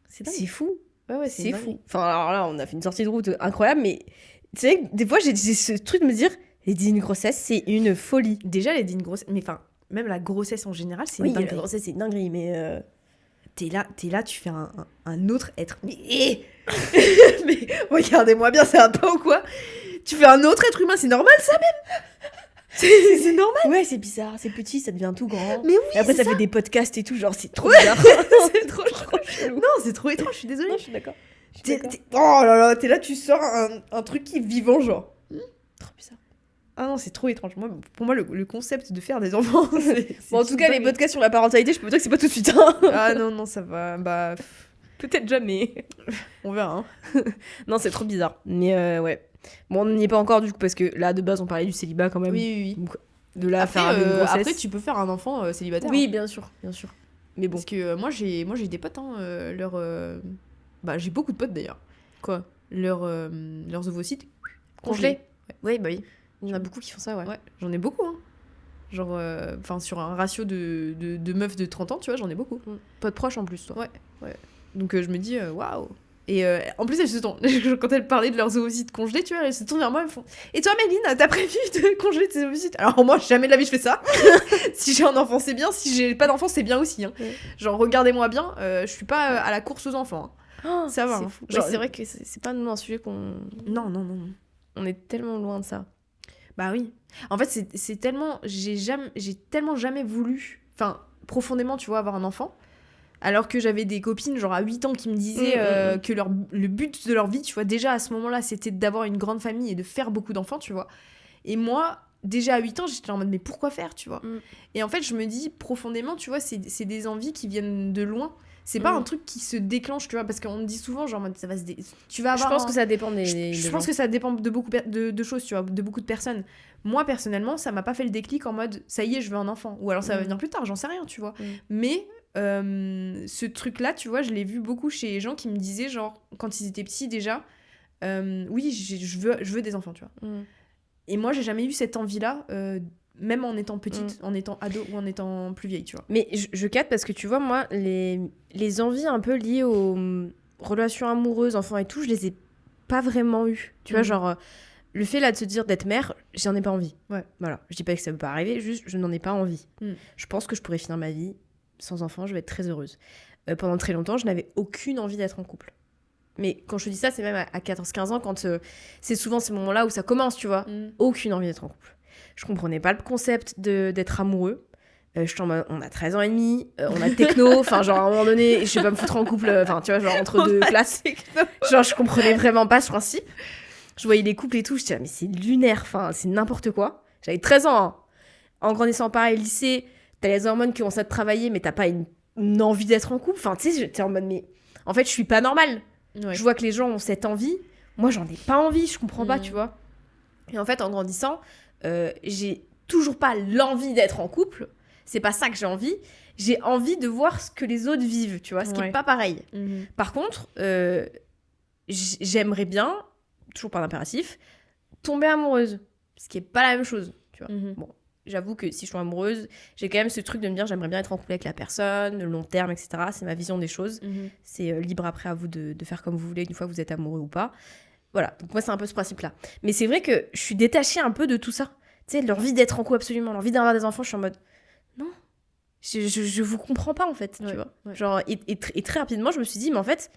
S1: C'est fou.
S2: Ouais,
S1: c'est fou. Enfin, alors là, on a fait une sortie de route incroyable, mais tu sais, des fois, j'ai ce truc de me dire, les dînes grossesse, c'est une folie.
S2: Déjà, les dînes grossesse, mais enfin, même la grossesse en général, c'est une dinguerie.
S1: La grossesse, c'est une dinguerie, mais...
S2: T'es là, tu fais un autre être. Mais regardez-moi bien, ça va pas ou quoi ? Tu fais un autre être humain, c'est normal ça même ? C'est normal.
S1: Ouais, c'est bizarre, c'est petit, ça devient tout grand.
S2: Mais oui,
S1: et après, ça fait des podcasts et tout, genre, c'est trop bizarre.
S2: C'est trop chelou. Non, c'est trop étrange, je suis désolée.
S1: Non, je suis d'accord.
S2: Oh là là, t'es là, tu sors un truc qui est vivant, genre.
S1: Trop bizarre.
S2: Ah non, c'est trop étrange. Pour moi, le concept de faire des enfants, c'est
S1: bon, en tout cas, les podcasts sur la parentalité, je peux vous dire que c'est pas tout de suite. Hein.
S2: Ah non, ça va.
S1: Peut-être jamais.
S2: On verra. Hein.
S1: Non, c'est trop bizarre. Mais ouais. Bon, on n'y est pas encore du coup, parce que là, de base, on parlait du célibat quand même.
S2: Oui.
S1: Donc, de là
S2: après,
S1: faire une grossesse.
S2: Après, tu peux faire un enfant célibataire.
S1: Oui,
S2: hein.
S1: bien sûr. Mais bon.
S2: Parce que moi, j'ai des potes, hein, j'ai beaucoup de potes d'ailleurs.
S1: Quoi ?
S2: Leurs ovocytes congelés.
S1: Ouais, bah oui. Il y en a beaucoup qui font ça, ouais.
S2: Ouais, j'en ai beaucoup, hein. Genre, sur un ratio de meufs de 30 ans, tu vois, j'en ai beaucoup.
S1: Potes proches en plus, toi.
S2: Ouais. Donc, je me dis, waouh. Et en plus, elles se tournent. Quand elles parlaient de leurs ovocytes congelés, tu vois, elles se tournent vers moi, elles font « Et toi, Méline, t'as prévu de congeler tes ovocytes ?» Alors moi, jamais de la vie je fais ça. Si j'ai un enfant, c'est bien. Si j'ai pas d'enfant, c'est bien aussi. Hein. Genre, regardez-moi bien, je suis pas à la course aux enfants. Hein. Ça va.
S1: C'est
S2: hein.
S1: fou.
S2: Genre,
S1: c'est vrai que c'est pas nous un sujet qu'on...
S2: Non.
S1: On est tellement loin de ça.
S2: Bah oui. En fait, c'est tellement... J'ai tellement jamais voulu... Enfin, profondément, tu vois, avoir un enfant. Alors que j'avais des copines, genre à 8 ans, qui me disaient que le but de leur vie, tu vois, déjà à ce moment-là, c'était d'avoir une grande famille et de faire beaucoup d'enfants, tu vois. Et moi, déjà à 8 ans, j'étais en mode, mais pourquoi faire, tu vois. Et en fait, je me dis profondément, tu vois, c'est des envies qui viennent de loin. C'est pas un truc qui se déclenche, tu vois, parce qu'on me dit souvent, genre, ça va tu vas avoir.
S1: Je pense que ça dépend
S2: je pense que ça dépend de beaucoup de choses, tu vois, de beaucoup de personnes. Moi, personnellement, ça m'a pas fait le déclic en mode, ça y est, je veux un enfant. Ou alors ça va venir plus tard, j'en sais rien, tu vois. Mais ce truc-là, tu vois, je l'ai vu beaucoup chez les gens qui me disaient, genre, quand ils étaient petits déjà, oui, je veux des enfants, tu vois. Et moi, j'ai jamais eu cette envie-là. Même en étant petite, en étant ado ou en étant plus vieille, tu vois.
S1: Mais je capte parce que tu vois, moi, les envies un peu liées aux relations amoureuses, enfants et tout, je les ai pas vraiment eues. Tu vois, genre, le fait là de se dire d'être mère, j'en ai pas envie.
S2: Ouais.
S1: Voilà. Je dis pas que ça peut pas arriver, juste je n'en ai pas envie. Je pense que je pourrais finir ma vie sans enfant, je vais être très heureuse. Pendant très longtemps, je n'avais aucune envie d'être en couple. Mais quand je te dis ça, c'est même à 14-15 ans, quand c'est souvent ces moments-là où ça commence, tu vois. Aucune envie d'être en couple. Je comprenais pas le concept d'être amoureux. On a 13 ans et demi, on a techno, enfin genre à un moment donné, je vais pas me foutre en couple, enfin tu vois, genre entre deux classes. Genre je comprenais vraiment pas ce principe. Je voyais les couples et tout, je disais mais c'est lunaire, enfin c'est n'importe quoi. J'avais 13 ans, hein. En grandissant pareil, lycée, t'as les hormones qui commencent à te travailler, mais t'as pas une envie d'être en couple. Enfin tu sais, j'étais en mode mais en fait je suis pas normale. Ouais. Je vois que les gens ont cette envie, moi j'en ai pas envie, je comprends pas, tu vois. Et en fait en grandissant, j'ai toujours pas l'envie d'être en couple. C'est pas ça que j'ai envie. J'ai envie de voir ce que les autres vivent, tu vois, ce qui est pas pareil. Par contre, j'aimerais bien, toujours par l'impératif, tomber amoureuse. Ce qui est pas la même chose, tu vois. Bon, j'avoue que si je suis amoureuse, j'ai quand même ce truc de me dire j'aimerais bien être en couple avec la personne, le long terme, etc. C'est ma vision des choses. C'est libre après à vous de faire comme vous voulez, une fois que vous êtes amoureux ou pas. Voilà, donc moi c'est un peu ce principe-là. Mais c'est vrai que je suis détachée un peu de tout ça. Tu sais, l'envie d'être en couple absolument, l'envie d'avoir des enfants, je suis en mode non, je vous comprends pas en fait, tu vois. Ouais. Genre, et très rapidement, je me suis dit, mais en fait,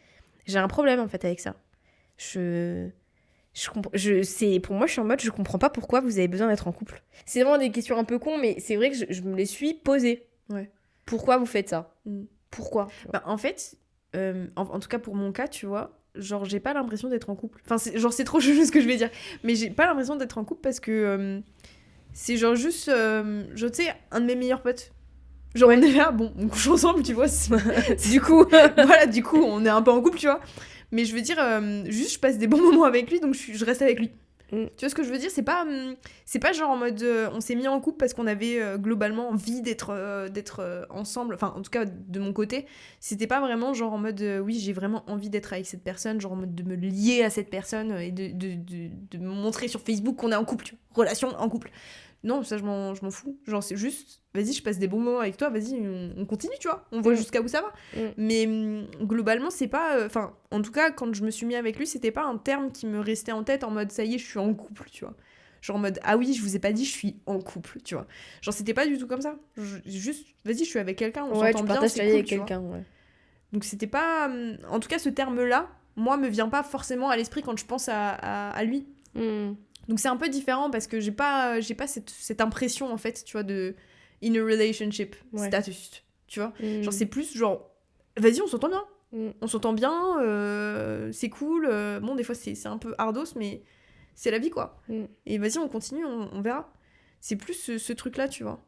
S1: j'ai un problème en fait avec ça. Pour moi, je suis en mode, je comprends pas pourquoi vous avez besoin d'être en couple. C'est vraiment des questions un peu cons, mais c'est vrai que je me les suis posées. Ouais. Pourquoi vous faites ça ? Pourquoi ?
S2: Bah, en fait, en tout cas pour mon cas, tu vois, genre j'ai pas l'impression d'être en couple. Enfin, c'est trop chelou ce que je vais dire, mais j'ai pas l'impression d'être en couple parce que c'est genre juste, tu sais, un de mes meilleurs potes. Genre on est là, bon, on couche ensemble, tu vois. Du coup, voilà, du coup, on est un peu en couple, tu vois. Mais je veux dire, juste je passe des bons moments avec lui, donc je reste avec lui. Tu vois ce que je veux dire, c'est pas genre en mode on s'est mis en couple parce qu'on avait globalement envie d'être ensemble, enfin en tout cas de mon côté, c'était pas vraiment genre en mode oui j'ai vraiment envie d'être avec cette personne, genre en mode de me lier à cette personne et de me montrer sur Facebook qu'on est en couple, tu vois, relation en couple. Non, ça je m'en fous, genre c'est juste vas-y je passe des bons moments avec toi, vas-y on continue, tu vois, on voit jusqu'à où ça va. Mais globalement c'est pas, enfin en tout cas quand je me suis mis avec lui c'était pas un terme qui me restait en tête en mode ça y est je suis en couple, tu vois, genre en mode ah oui je vous ai pas dit je suis en couple, tu vois, genre c'était pas du tout comme ça, juste vas-y je suis avec quelqu'un, on s'entend bien, c'est cool, avec quelqu'un, ouais. Donc c'était pas, en tout cas ce terme là moi me vient pas forcément à l'esprit quand je pense à lui. Donc c'est un peu différent parce que j'ai pas cette impression en fait, tu vois, de in a relationship status, tu vois. Genre c'est plus genre vas-y, on s'entend bien. On s'entend bien, c'est cool. Bon des fois c'est un peu ardos mais c'est la vie quoi. Et vas-y, on continue, on verra. C'est plus ce truc là, tu vois.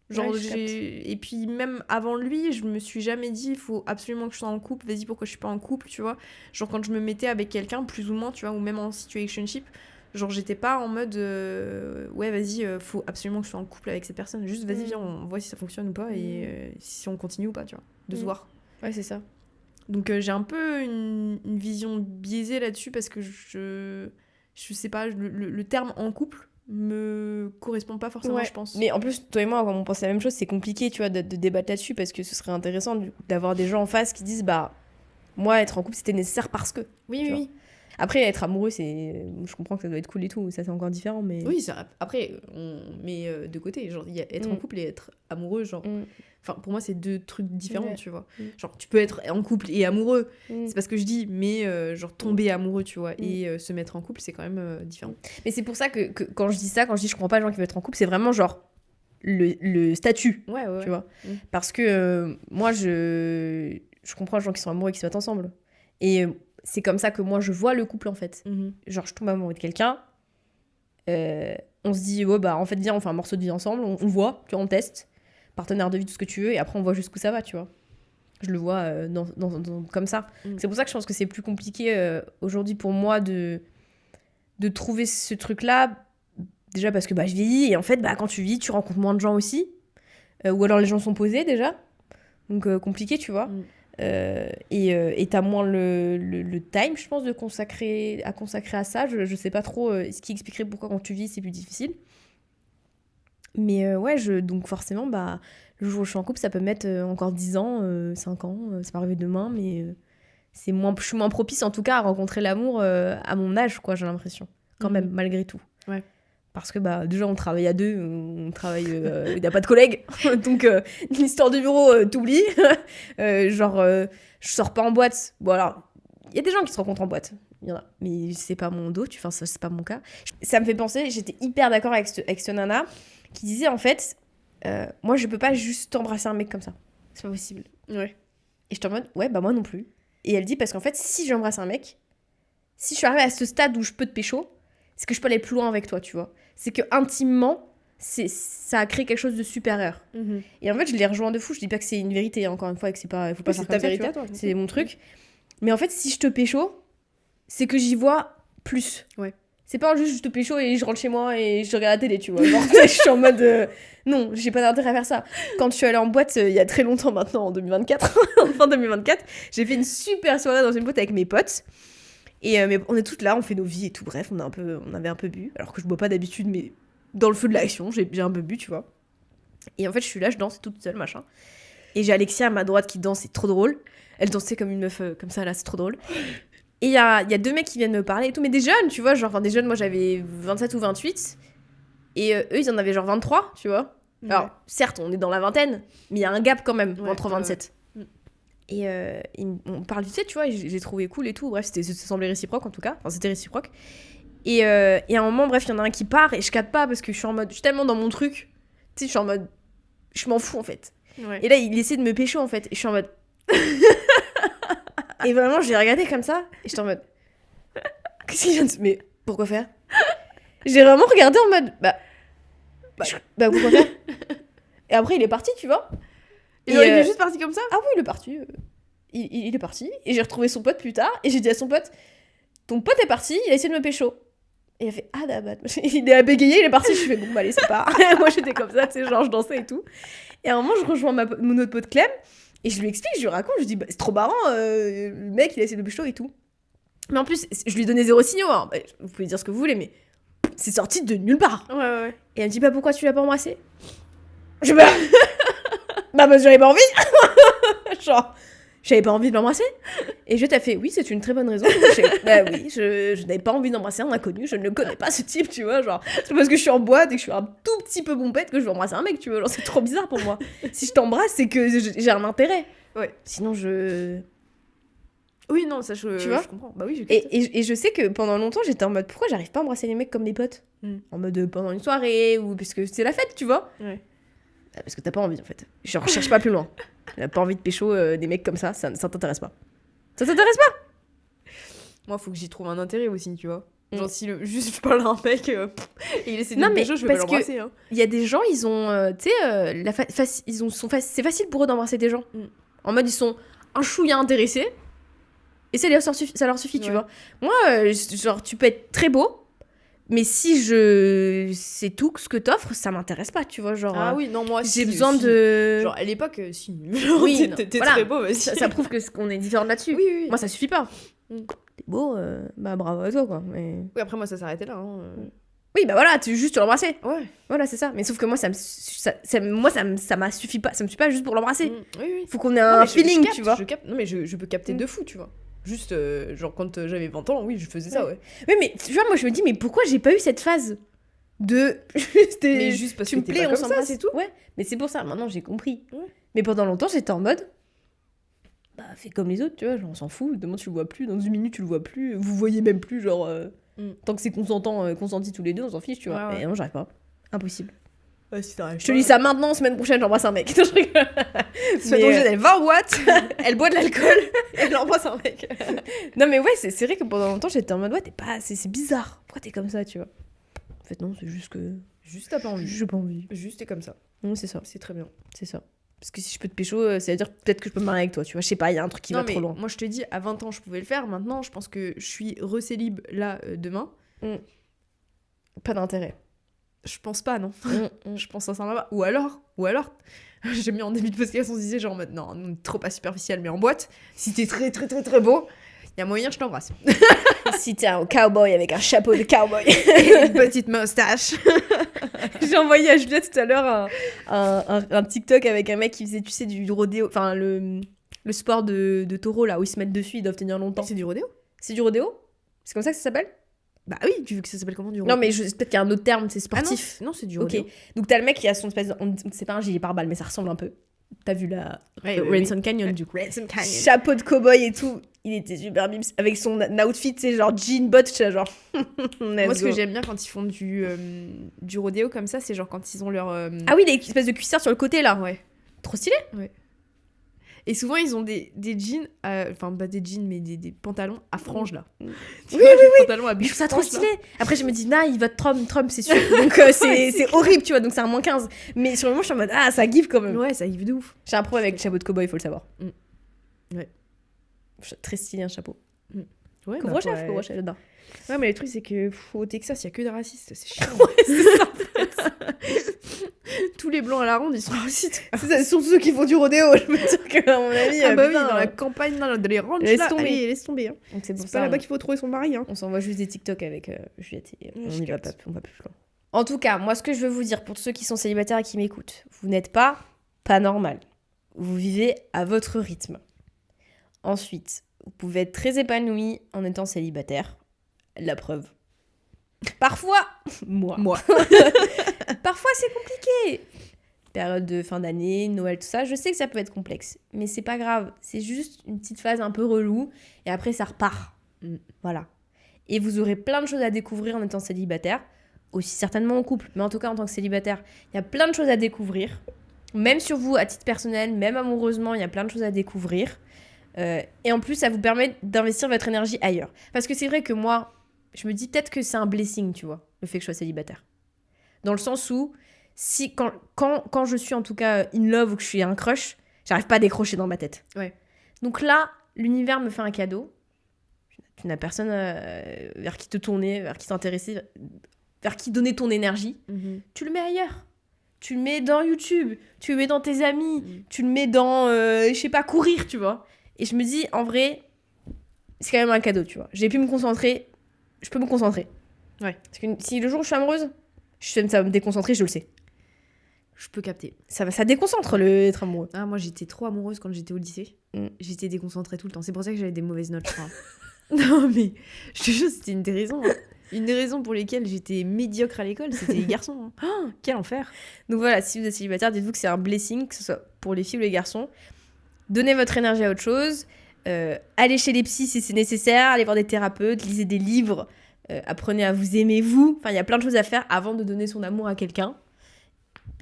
S2: Genre et puis même avant lui, je me suis jamais dit il faut absolument que je sois en couple, vas-y pourquoi je suis pas en couple, tu vois. Genre quand je me mettais avec quelqu'un plus ou moins, tu vois, ou même en situationship, genre j'étais pas en mode ouais vas-y faut absolument que je sois en couple avec cette personne, juste vas-y viens on voit si ça fonctionne ou pas et si on continue ou pas, tu vois, de se voir.
S1: Ouais c'est ça.
S2: Donc j'ai un peu une vision biaisée là-dessus parce que je sais pas, le terme en couple me correspond pas forcément, je pense.
S1: Mais en plus toi et moi quand on pense la même chose, c'est compliqué tu vois de débattre là-dessus parce que ce serait intéressant du coup, d'avoir des gens en face qui disent bah moi être en couple c'était nécessaire parce que oui. Après, être amoureux, je comprends que ça doit être cool et tout, ça c'est encore différent, mais...
S2: Oui, après, on met de côté, genre, il y a être en couple et être amoureux, genre... Enfin, pour moi, c'est deux trucs différents, tu vois. Genre, tu peux être en couple et amoureux, c'est pas ce que je dis, mais genre, tomber amoureux, tu vois, et se mettre en couple, c'est quand même différent.
S1: Mais c'est pour ça que quand je dis ça, quand je dis je comprends pas les gens qui veulent être en couple, c'est vraiment genre... le statut,
S2: Ouais.
S1: tu vois. Parce que moi, je comprends les gens qui sont amoureux et qui se mettent ensemble. Et c'est comme ça que moi, je vois le couple, en fait. Genre, je tombe amoureux de quelqu'un, on se dit, ouais, bah, en fait, viens, on fait un morceau de vie ensemble, on voit, tu vois, on teste, partenaire de vie, tout ce que tu veux, et après, on voit jusqu'où ça va, tu vois. Je le vois comme ça. C'est pour ça que je pense que c'est plus compliqué aujourd'hui pour moi de trouver ce truc-là. Déjà parce que je vieillis, et en fait, quand tu vis, tu rencontres moins de gens aussi. Ou alors les gens sont posés déjà. Donc compliqué, tu vois. Et t'as moins le time, je pense, de consacrer à ça. Je sais pas trop ce qui expliquerait pourquoi quand tu vis, c'est plus difficile. Mais donc forcément, le jour où je suis en couple, ça peut mettre encore 10 ans, 5 ans, ça peut arriver demain, mais je suis moins propice en tout cas à rencontrer l'amour à mon âge, quoi, j'ai l'impression. Quand même, malgré tout. Ouais. Parce que déjà, on travaille à deux, il n'y a pas de collègues, donc l'histoire du bureau, t'oublies. Je sors pas en boîte. Bon, alors, il y a des gens qui se rencontrent en boîte, il y en a, mais c'est pas mon dos, ça, c'est pas mon cas. Ça me fait penser, j'étais hyper d'accord avec ce nana qui disait en fait, moi je peux pas juste embrasser un mec comme ça, c'est pas possible. Ouais. Et je suis en mode, ouais, moi non plus. Et elle dit, parce qu'en fait, si j'embrasse un mec, si je suis arrivée à ce stade où je peux te pécho, c'est que je peux aller plus loin avec toi, tu vois. C'est que intimement, ça a créé quelque chose de supérieur. Et en fait, je les rejoins de fou. Je dis pas que c'est une vérité, encore une fois, et que c'est pas, faut pas faire comme ça, vérité, toi, c'est mon truc. Mais en fait, si je te pécho, c'est que j'y vois plus. Ouais. C'est pas juste je te pécho et je rentre chez moi et je regarde la télé, tu vois. Genre, je suis en mode non, j'ai pas d'intérêt à faire ça. Quand je suis allée en boîte il y a très longtemps maintenant, en 2024, en fin 2024, j'ai fait une super soirée dans une boîte avec mes potes. Et mais on est toutes là, on fait nos vies et tout. Bref, on avait un peu bu, alors que je bois pas d'habitude, mais dans le feu de l'action, j'ai un peu bu, tu vois. Et en fait, je suis là, je danse toute seule, machin. Et j'ai Alexia à ma droite qui danse, c'est trop drôle. Elle dansait comme une meuf comme ça, là, c'est trop drôle. Et il y a deux mecs qui viennent me parler et tout, mais des jeunes, tu vois, genre des jeunes, moi j'avais 27 ou 28, et eux ils en avaient genre 23, tu vois. Ouais. Alors, certes, on est dans la vingtaine, mais il y a un gap quand même entre 27. Ouais. Et on parle vite fait, tu vois, et j'ai trouvé cool et tout. Bref, ça semblait réciproque en tout cas, enfin c'était réciproque. Et à un moment, bref, il y en a un qui part et je capte pas parce que je suis tellement dans mon truc, tu sais, je suis en mode, je m'en fous en fait. Ouais. Et là, il essaie de me pécho en fait, et je suis en mode. Et vraiment, j'ai regardé comme ça, et j'étais en mode... Qu'est-ce qu'il vient de... Mais pourquoi faire ? J'ai vraiment regardé en mode... pourquoi faire ? Et après, il est parti, tu vois.
S2: Et il est juste parti comme ça ?
S1: Ah oui, il est parti. Il est parti, et j'ai retrouvé son pote plus tard, et j'ai dit à son pote, ton pote est parti, il a essayé de me pécho. Et il a fait, ah d'abord. Il a bégayé, il est parti, je fais, bon, allez, c'est pas... Moi, j'étais comme ça, tu sais, genre, je dansais et tout. Et à un moment, je rejoins mon autre pote Clem, et je lui explique, je lui raconte, je lui dis, c'est trop marrant, le mec, il a essayé de pécho et tout. Mais en plus, je lui ai donné 0 signaux, hein. Vous pouvez dire ce que vous voulez, mais c'est sorti de nulle part. Ouais. Et elle me dit, pourquoi tu l'as pas embrassé ? Je parce que j'avais pas envie. Genre, j'avais pas envie de l'embrasser. Et je t'ai fait, oui, c'est une très bonne raison. Oui, je n'avais pas envie d'embrasser un inconnu, je ne le connais pas ce type, tu vois. Genre, c'est parce que je suis en boîte et que je suis un tout petit peu bombette que je vais embrasser un mec, tu vois. Genre, c'est trop bizarre pour moi. Si je t'embrasse, c'est que j'ai un intérêt. Ouais. Sinon,
S2: Oui, non, ça, tu vois, je comprends. Bah oui,
S1: et je sais que pendant longtemps, j'étais en mode, pourquoi j'arrive pas à embrasser les mecs comme des potes ? En mode, pendant une soirée, ou parce que c'est la fête, tu vois. Ouais. Parce que t'as pas envie, en fait. Je recherche pas plus loin. T'as pas envie de pécho des mecs comme ça t'intéresse pas. Ça t'intéresse pas ?
S2: Moi, faut que j'y trouve un intérêt aussi, tu vois. Genre, si juste je parle à un mec et il essaie de me pécho, je vais pas l'embrasser. Hein.
S1: Il y a des gens, ils ont, tu sais, c'est facile pour eux d'embrasser des gens. En mode, ils sont un chouïa intéressés. Et ça leur suffit, tu vois. Moi, genre, tu peux être très beau, mais si c'est tout ce que t'offres, ça m'intéresse pas, tu vois. Genre,
S2: ah oui, non, moi,
S1: j'ai besoin de...
S2: Genre, à l'époque, si. Oui, t'es voilà. Très beau, mais si.
S1: Ça prouve qu'on est différents là-dessus.
S2: Oui.
S1: Moi, ça suffit pas. T'es beau, bravo à toi, quoi. Mais...
S2: Oui, après, moi, ça s'arrêtait là. Hein.
S1: Oui, voilà, tu l'embrasser.
S2: Ouais.
S1: Voilà, c'est ça. Mais sauf que moi, ça m'a suffi pas. Ça me suffit pas juste pour l'embrasser.
S2: Oui.
S1: Faut qu'on ait un feeling, tu vois.
S2: Non, mais je peux capter de fou, tu vois. Juste, genre, quand j'avais 20 ans, oui, je faisais ça, ouais.
S1: Oui, mais tu vois, moi, je me dis, mais pourquoi j'ai pas eu cette phase de...
S2: mais juste parce
S1: tu
S2: que
S1: me plais,
S2: on s'embrasse, c'est tout.
S1: Ouais, mais c'est pour ça, maintenant, j'ai compris. Ouais. Mais pendant longtemps, j'étais en mode... fais comme les autres, tu vois, genre, on s'en fout. Demain, tu le vois plus. Dans une minute, tu le vois plus. Vous voyez même plus, genre... Tant que c'est consenti tous les deux, on s'en fiche, tu vois. Ouais. Et non, j'arrive pas. Impossible. Je te dis ça maintenant, semaine prochaine, j'embrasse un mec. Non, je rigole.
S2: Semaine prochaine, elle va en boîte, elle boit de l'alcool et elle embrasse un mec.
S1: Non, mais ouais, c'est vrai que pendant longtemps, j'étais en mode, ouais, c'est bizarre. Pourquoi t'es comme ça, tu vois? En fait, non, c'est juste que.
S2: Juste t'as pas envie.
S1: J'ai pas envie.
S2: Juste t'es comme ça.
S1: Non, c'est ça.
S2: C'est très bien.
S1: C'est ça. Parce que si je peux te pécho, ça veut dire peut-être que je peux me marier avec toi, tu vois. Je sais pas, il y a un truc qui va trop loin.
S2: Moi, je te dis, à 20 ans, je pouvais le faire. Maintenant, je pense que je suis recélib là demain.
S1: Pas d'intérêt.
S2: Je pense pas, non. Je pense sincèrement pas. Ou alors, j'ai mis en début de podcast, on se disait genre en mode non, trop pas superficiel, mais en boîte, si t'es très très très très beau, il y a moyen, je t'embrasse.
S1: Si t'es un cowboy avec un chapeau de cowboy.
S2: Et une petite moustache.
S1: J'ai envoyé à Juliette tout à l'heure un TikTok avec un mec qui faisait, tu sais, du rodéo, enfin le sport de taureau là, où ils se mettent dessus, ils doivent tenir longtemps.
S2: C'est du rodéo?
S1: C'est du rodéo? C'est comme ça que ça s'appelle?
S2: Bah oui, tu veux que ça s'appelle comment du rodéo?
S1: Non, mais peut-être qu'il y a un autre terme, c'est sportif.
S2: Ah non, c'est du rodéo.
S1: Ok, donc t'as le mec qui a son espèce c'est pas un gilet pare-balles, mais ça ressemble un peu. T'as vu la Ransom Canyon, du coup.
S2: Ransom Canyon.
S1: Chapeau de cow-boy et tout. Il était super bims avec son outfit, tu sais, genre jean bot, genre.
S2: Moi, ce que j'aime bien quand ils font du rodéo comme ça, c'est genre quand ils ont leur.
S1: Ah oui, les espèces de cuissards sur le côté là.
S2: Ouais.
S1: Trop stylé.
S2: Ouais. Et souvent, ils ont des jeans, enfin, pas des jeans, mais des pantalons à franges là.
S1: Oui.
S2: Pantalons à
S1: Mais je trouve ça trop
S2: franges,
S1: stylé. Après, je me dis, nah, il va Trump, c'est sûr. Donc, c'est horrible, tu vois. Donc, c'est un moins 15. Mais sur le moment, je suis en mode, ah, ça give quand même.
S2: Ouais, ça give de ouf.
S1: J'ai un problème avec le chapeau de cow-boy, il faut le savoir.
S2: Ouais.
S1: Très stylé, un chapeau.
S2: Ouais,
S1: Couvre-chef, j'adore.
S2: Ouais, mais le truc, c'est que au Texas, il y a que des racistes. C'est chiant.
S1: Ouais, c'est ça, en fait.
S2: Tous les blancs à la ronde, ils sont racistes.
S1: C'est ça, surtout ceux qui font du rodéo. Je me dis que, à mon avis,
S2: Ah bah oui,
S1: putain,
S2: dans la campagne, dans les ranchs,
S1: laisse
S2: là,
S1: tomber.
S2: allez, laisse tomber. Hein.
S1: Donc, c'est pour
S2: C'est
S1: ça.
S2: pas là-bas qu'il faut trouver son mari. Hein.
S1: On s'envoie juste des TikTok avec Juliette et on
S2: Je
S1: y va
S2: capte.
S1: pas, on va plus loin. En tout cas, moi, ce que je veux vous dire pour tous ceux qui sont célibataires et qui m'écoutent, vous n'êtes pas normal. Vous vivez à votre rythme. Ensuite, vous pouvez être très épanoui en étant célibataire. La preuve. Parfois, moi. Parfois, c'est compliqué. Période de fin d'année, Noël, tout ça, je sais que ça peut être complexe. Mais c'est pas grave. C'est juste une petite phase un peu relou. Et après, ça repart. Voilà. Et vous aurez plein de choses à découvrir en étant célibataire. Aussi certainement en couple. Mais en tout cas, en tant que célibataire, il y a plein de choses à découvrir. Même sur vous, à titre personnel, même amoureusement, il y a plein de choses à découvrir. Et en plus, ça vous permet d'investir votre énergie ailleurs. Parce que c'est vrai que moi, je me dis peut-être que c'est un blessing, tu vois, le fait que je sois célibataire. Dans le sens où, quand je suis en tout cas in love ou que je suis un crush, j'arrive pas à décrocher dans ma tête.
S2: Ouais.
S1: Donc là, l'univers me fait un cadeau. Tu n'as personne vers qui te tourner, vers qui t'intéresser, vers qui donner ton énergie. Tu le mets ailleurs. Tu le mets dans YouTube, tu le mets dans tes amis, tu le mets dans, je sais pas, courir, tu vois. Et je me dis, en vrai, c'est quand même un cadeau, tu vois. J'ai pu me concentrer, je peux me concentrer.
S2: Ouais.
S1: Parce que si le jour où je suis amoureuse, ça va me déconcentrer, je le sais.
S2: Je peux capter.
S1: Ça déconcentre être amoureux.
S2: Ah, moi, j'étais trop amoureuse quand j'étais au lycée. J'étais déconcentrée tout le temps. C'est pour ça que j'avais des mauvaises notes, je crois. Non, mais je te jure, c'était une des raisons. Hein. Une des raisons pour lesquelles j'étais médiocre à l'école, c'était les garçons. Hein. Oh, quel enfer.
S1: Donc voilà, si vous êtes célibataire, dites-vous que c'est un blessing, que ce soit pour les filles ou les garçons. Donnez votre énergie à autre chose. Allez chez les psys si c'est nécessaire. Allez voir des thérapeutes. Lisez des livres. Apprenez à vous aimer, vous. Enfin, il y a plein de choses à faire avant de donner son amour à quelqu'un.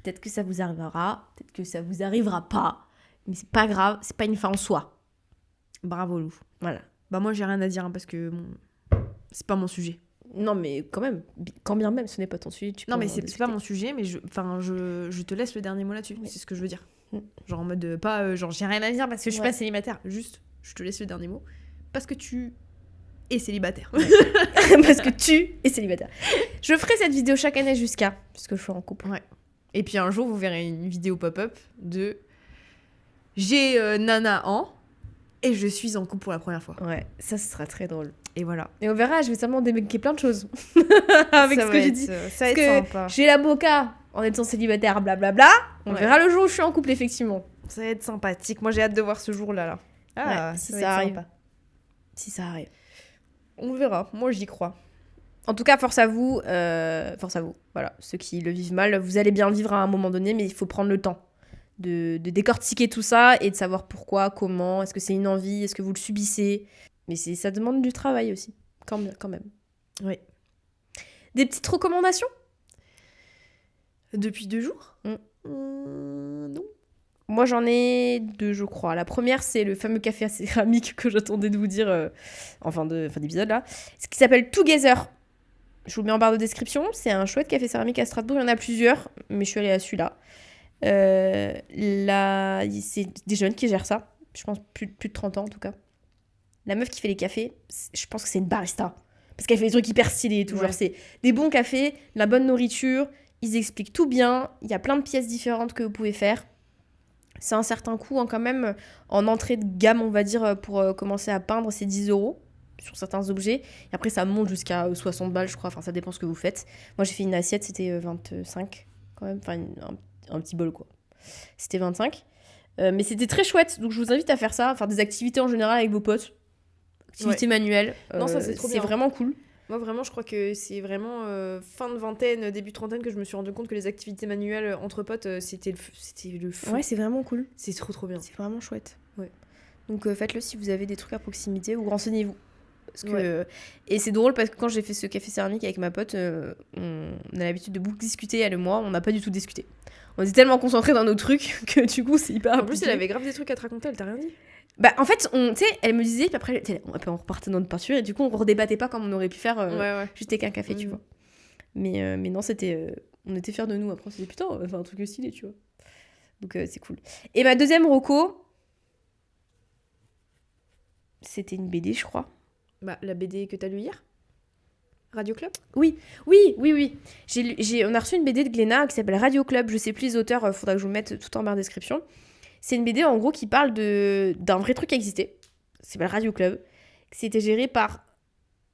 S1: Peut-être que ça vous arrivera. Peut-être que ça vous arrivera pas. Mais c'est pas grave. C'est pas une fin en soi.
S2: Bravo, Lou.
S1: Voilà.
S2: Bah moi, j'ai rien à dire hein, parce que c'est pas mon sujet.
S1: Non, mais quand même, quand bien même ce n'est pas ton sujet,
S2: non, mais c'est pas mon sujet, mais je te laisse le dernier mot là-dessus. Oui. C'est ce que je veux dire. Genre en mode, pas genre j'ai rien à dire parce que je suis pas célibataire. Juste, je te laisse le dernier mot. Parce que tu es célibataire.
S1: Parce que tu es célibataire. Je ferai cette vidéo chaque année jusqu'à, parce que je suis en couple.
S2: Ouais. Et puis un jour, vous verrez une vidéo pop-up de j'ai nana en et je suis en couple pour la première fois.
S1: Ouais, ça ce sera très drôle.
S2: Et voilà.
S1: Et on verra, je vais sûrement débunker plein de choses. Avec ce que j'ai dit.
S2: Ça va être sympa.
S1: J'ai la boca en étant célibataire, blablabla. On verra le jour où je suis en couple, effectivement.
S2: Ça va être sympathique. Moi, j'ai hâte de voir ce jour-là. Là.
S1: Ah, si ça arrive. Sympa. Si ça arrive.
S2: On verra. Moi, j'y crois.
S1: En tout cas, force à vous. Voilà, ceux qui le vivent mal, vous allez bien le vivre à un moment donné, mais il faut prendre le temps de décortiquer tout ça et de savoir pourquoi, comment, est-ce que c'est une envie, est-ce que vous le subissez. Mais ça demande du travail aussi, quand même.
S2: Oui.
S1: Des petites recommandations ?
S2: Depuis 2 jours
S1: Non. Moi, j'en ai 2, je crois. La première, c'est le fameux café à céramique que j'attendais de vous dire en fin d'épisode, là. Ce qui s'appelle Together. Je vous le mets en barre de description. C'est un chouette café céramique à Strasbourg. Il y en a plusieurs, mais je suis allée à celui-là. Là, c'est des jeunes qui gèrent ça. Je pense plus de 30 ans, en tout cas. La meuf qui fait les cafés, je pense que c'est une barista. Parce qu'elle fait des trucs hyper stylés et tout. Genre, c'est des bons cafés, de la bonne nourriture. Ils expliquent tout bien. Il y a plein de pièces différentes que vous pouvez faire. C'est un certain coût, quand même. En entrée de gamme, on va dire, pour commencer à peindre, c'est 10 € sur certains objets. Et après, ça monte jusqu'à 60 balles, je crois. Enfin, ça dépend ce que vous faites. Moi, j'ai fait une assiette, c'était 25, quand même. Enfin, un petit bol, quoi. C'était 25. Mais c'était très chouette. Donc, je vous invite à faire ça. Faire des activités en général avec vos potes. Activités manuelles.
S2: Non, ça, c'est trop bien.
S1: C'est vraiment cool.
S2: Moi, vraiment, je crois que c'est vraiment fin de vingtaine, début trentaine que je me suis rendu compte que les activités manuelles entre potes, c'était le feu.
S1: Ouais, c'est vraiment cool.
S2: C'est trop bien.
S1: C'est vraiment chouette.
S2: Ouais.
S1: Donc, faites-le si vous avez des trucs à proximité ou renseignez-vous. Parce que, et c'est drôle parce que quand j'ai fait ce café céramique avec ma pote, on a l'habitude de beaucoup discuter, elle et moi, on n'a pas du tout discuté. On était tellement concentrés dans nos trucs que du coup, c'est hyper
S2: En plus, elle avait grave des trucs à te raconter, elle t'a rien dit.
S1: Bah, en fait, tu sais, elle me disait, puis après, on repartait dans notre peinture, et du coup, on redébattait pas comme on aurait pu faire juste avec un café, tu vois. Mais non, c'était. On était fiers de nous. Après, on s'est dit, putain, on va faire un truc stylé, tu vois. Donc, c'est cool. Et ma deuxième reco, c'était une BD, je crois.
S2: Bah, la BD que t'as lue hier Radio Club ?
S1: Oui. On a reçu une BD de Glénat qui s'appelle Radio Club. Je sais plus les auteurs, faudra que je vous mette tout en barre de description. C'est une BD en gros qui parle d'un vrai truc qui existait. Ça s'appelle Radio Club. C'était géré par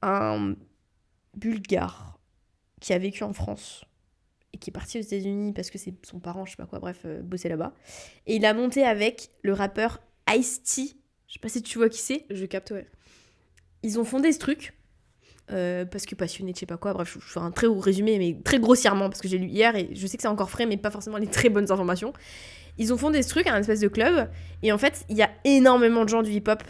S1: un Bulgare qui a vécu en France et qui est parti aux États-Unis parce que c'est son parent, je sais pas quoi, bref, bossait là-bas. Et il a monté avec le rappeur Ice-T. Je sais pas si tu vois qui c'est.
S2: Je capte, ouais.
S1: Ils ont fondé ce truc. Parce que passionné de je sais pas quoi, bref, je fais un très gros résumé, mais très grossièrement, parce que j'ai lu hier et je sais que c'est encore frais, mais pas forcément les très bonnes informations. Ils ont fondé ce truc, un espèce de club, et en fait, il y a énormément de gens du hip-hop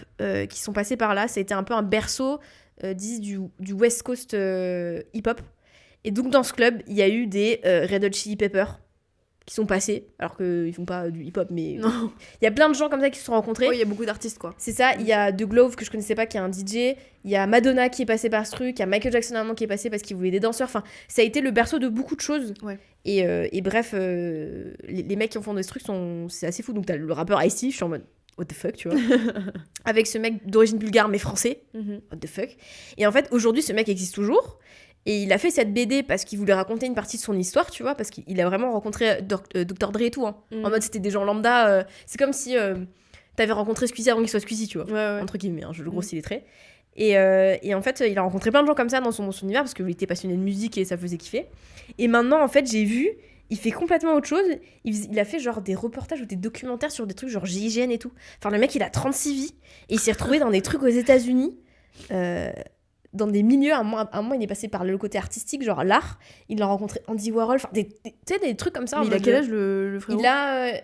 S1: qui sont passés par là. Ça a été un peu un berceau, du West Coast hip-hop. Et donc, dans ce club, il y a eu des Red Hot Chili Peppers qui sont passés, alors qu'ils font pas du hip-hop, mais il y a plein de gens comme ça qui se sont rencontrés.
S2: Oui, il y a beaucoup d'artistes, quoi.
S1: C'est ça, il y a The Glove, que je connaissais pas, qui est un DJ, il y a Madonna qui est passée par ce truc, il y a Michael Jackson à un moment qui est passé parce qu'il voulait des danseurs, enfin, ça a été le berceau de beaucoup de choses.
S2: Ouais.
S1: Et bref, les mecs qui ont fondé ce truc, c'est assez fou. Donc t'as le rappeur Ice-T, je suis en mode what the fuck, tu vois. Avec ce mec d'origine bulgare mais français, what the fuck. Et en fait, aujourd'hui, ce mec existe toujours. Et il a fait cette BD parce qu'il voulait raconter une partie de son histoire, tu vois, parce qu'il a vraiment rencontré Dr. Dre et tout. Hein. En mode, c'était des gens lambda. C'est comme si t'avais rencontré Squeezie avant qu'il soit Squeezie, tu vois. Ouais. Entre guillemets, hein, je le grossis les traits. Et en fait, il a rencontré plein de gens comme ça dans son univers parce qu'il était passionné de musique et ça faisait kiffer. Et maintenant, en fait, j'ai vu, il fait complètement autre chose. Il a fait genre des reportages ou des documentaires sur des trucs genre GIGN et tout. Enfin, le mec, il a 36 vies et il s'est retrouvé dans des trucs aux États-Unis. Dans des milieux, un moment, il est passé par le côté artistique, genre l'art. Il a rencontré Andy Warhol, enfin, tu sais, des trucs comme ça.
S2: Mais il a quel âge, le frérot ?
S1: Il a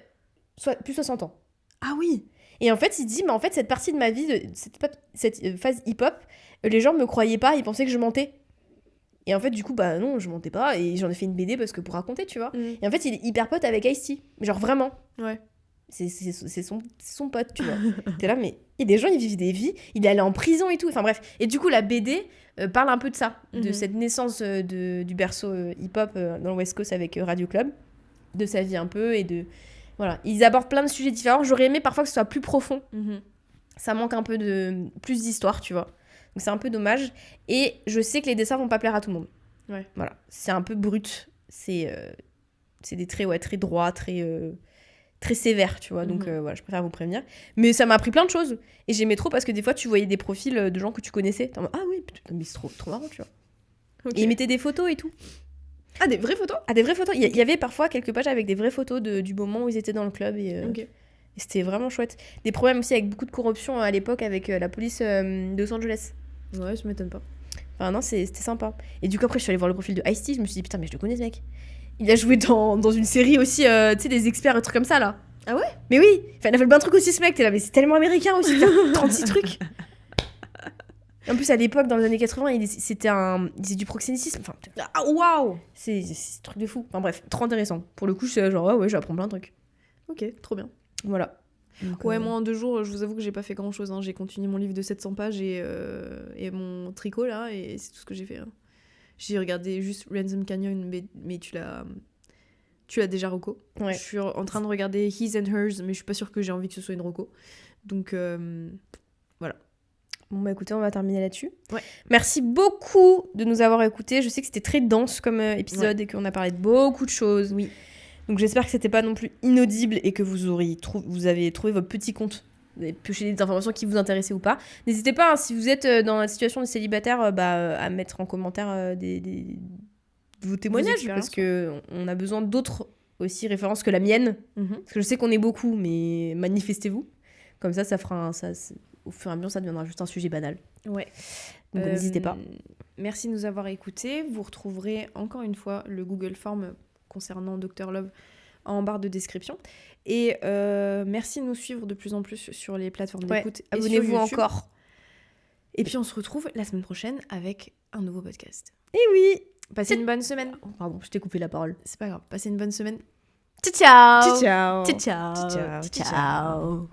S1: plus 60 ans.
S2: Ah oui.
S1: Et en fait, il dit, mais en fait, cette partie de ma vie, cette phase hip-hop, les gens me croyaient pas, ils pensaient que je mentais. Et en fait, du coup, bah non, je mentais pas, et j'en ai fait une BD parce que pour raconter, tu vois. Et en fait, il est hyper pote avec Ice-T. Genre vraiment.
S2: Ouais.
S1: C'est son pote, tu vois. T'es là, mais et des gens, ils vivent des vies. Il est allé en prison et tout. Enfin bref. Et du coup, la BD parle un peu de ça, de cette naissance du berceau hip-hop dans le West Coast avec Radio Club, de sa vie un peu et de voilà. Ils abordent plein de sujets différents. J'aurais aimé parfois que ce soit plus profond. Ça manque un peu de plus d'histoire, tu vois. Donc c'est un peu dommage. Et je sais que les dessins vont pas plaire à tout le monde.
S2: Ouais.
S1: Voilà. C'est un peu brut. C'est des traits très droits, très sévère, tu vois, donc voilà, je préfère vous prévenir. Mais ça m'a appris plein de choses, et j'aimais trop parce que des fois, tu voyais des profils de gens que tu connaissais, t'es en mode, ah oui, putain, mais c'est trop marrant, tu vois. Okay. Et ils mettaient des photos et tout.
S2: Ah, des vraies photos ?
S1: Ah, des vraies photos. Il y avait parfois quelques pages avec des vraies photos du moment où ils étaient dans le club, et c'était vraiment chouette. Des problèmes aussi avec beaucoup de corruption à l'époque avec la police de Los Angeles.
S2: Ouais, ça m'étonne pas.
S1: Enfin non, c'était sympa. Et du coup, après, je suis allée voir le profil de Ice-T, je me suis dit, putain, mais je le connais, ce mec. Il a joué dans une série aussi, tu sais, des experts, un truc comme ça, là.
S2: Ah ouais ?
S1: Mais oui, enfin, il a fait plein de trucs aussi, ce mec. T'es là, mais c'est tellement américain aussi, 36 trucs. En plus, à l'époque, dans les années 80, il disait du proxénétisme. Enfin,
S2: Waouh.
S1: c'est un truc de fou. Enfin bref, trop intéressant. Pour le coup, c'est genre, ouais, j'apprends plein de trucs.
S2: Ok, trop bien.
S1: Voilà. Donc,
S2: Ouais, moi en 2 jours, je vous avoue que j'ai pas fait grand chose. Hein. J'ai continué mon livre de 700 pages et mon tricot là, et c'est tout ce que j'ai fait. Hein. J'ai regardé juste Ransom Canyon, mais tu l'as déjà reco.
S1: Ouais.
S2: Je suis en train de regarder His and Hers, mais je suis pas sûre que j'ai envie que ce soit une reco. Donc voilà.
S1: Bon, bah écoutez, on va terminer là-dessus.
S2: Ouais.
S1: Merci beaucoup de nous avoir écoutés. Je sais que c'était très dense comme épisode et qu'on a parlé de beaucoup de choses.
S2: Oui.
S1: Donc j'espère que c'était pas non plus inaudible et que vous avez trouvé votre petit compte. Vous avez pioché des informations qui vous intéressaient ou pas. N'hésitez pas, hein, si vous êtes dans la situation de célibataire, à mettre en commentaire vos témoignages, parce qu'on a besoin d'autres aussi références que la mienne. Parce que je sais qu'on est beaucoup, mais manifestez-vous. Comme ça fera au fur et à mesure, ça deviendra juste un sujet banal.
S2: Ouais.
S1: Donc n'hésitez pas.
S2: Merci de nous avoir écoutés. Vous retrouverez encore une fois le Google Form concernant Dr Love en barre de description. Et merci de nous suivre de plus en plus sur les plateformes d'écoute.
S1: Abonnez-vous encore.
S2: Et puis on se retrouve la semaine prochaine avec un nouveau podcast.
S1: Et oui.
S2: Passez une bonne semaine.
S1: Oh, pardon, je t'ai coupé la parole.
S2: C'est pas grave. Passez une bonne semaine.
S1: Ciao.
S2: Ciao.
S1: Ciao. Ciao. Ciao.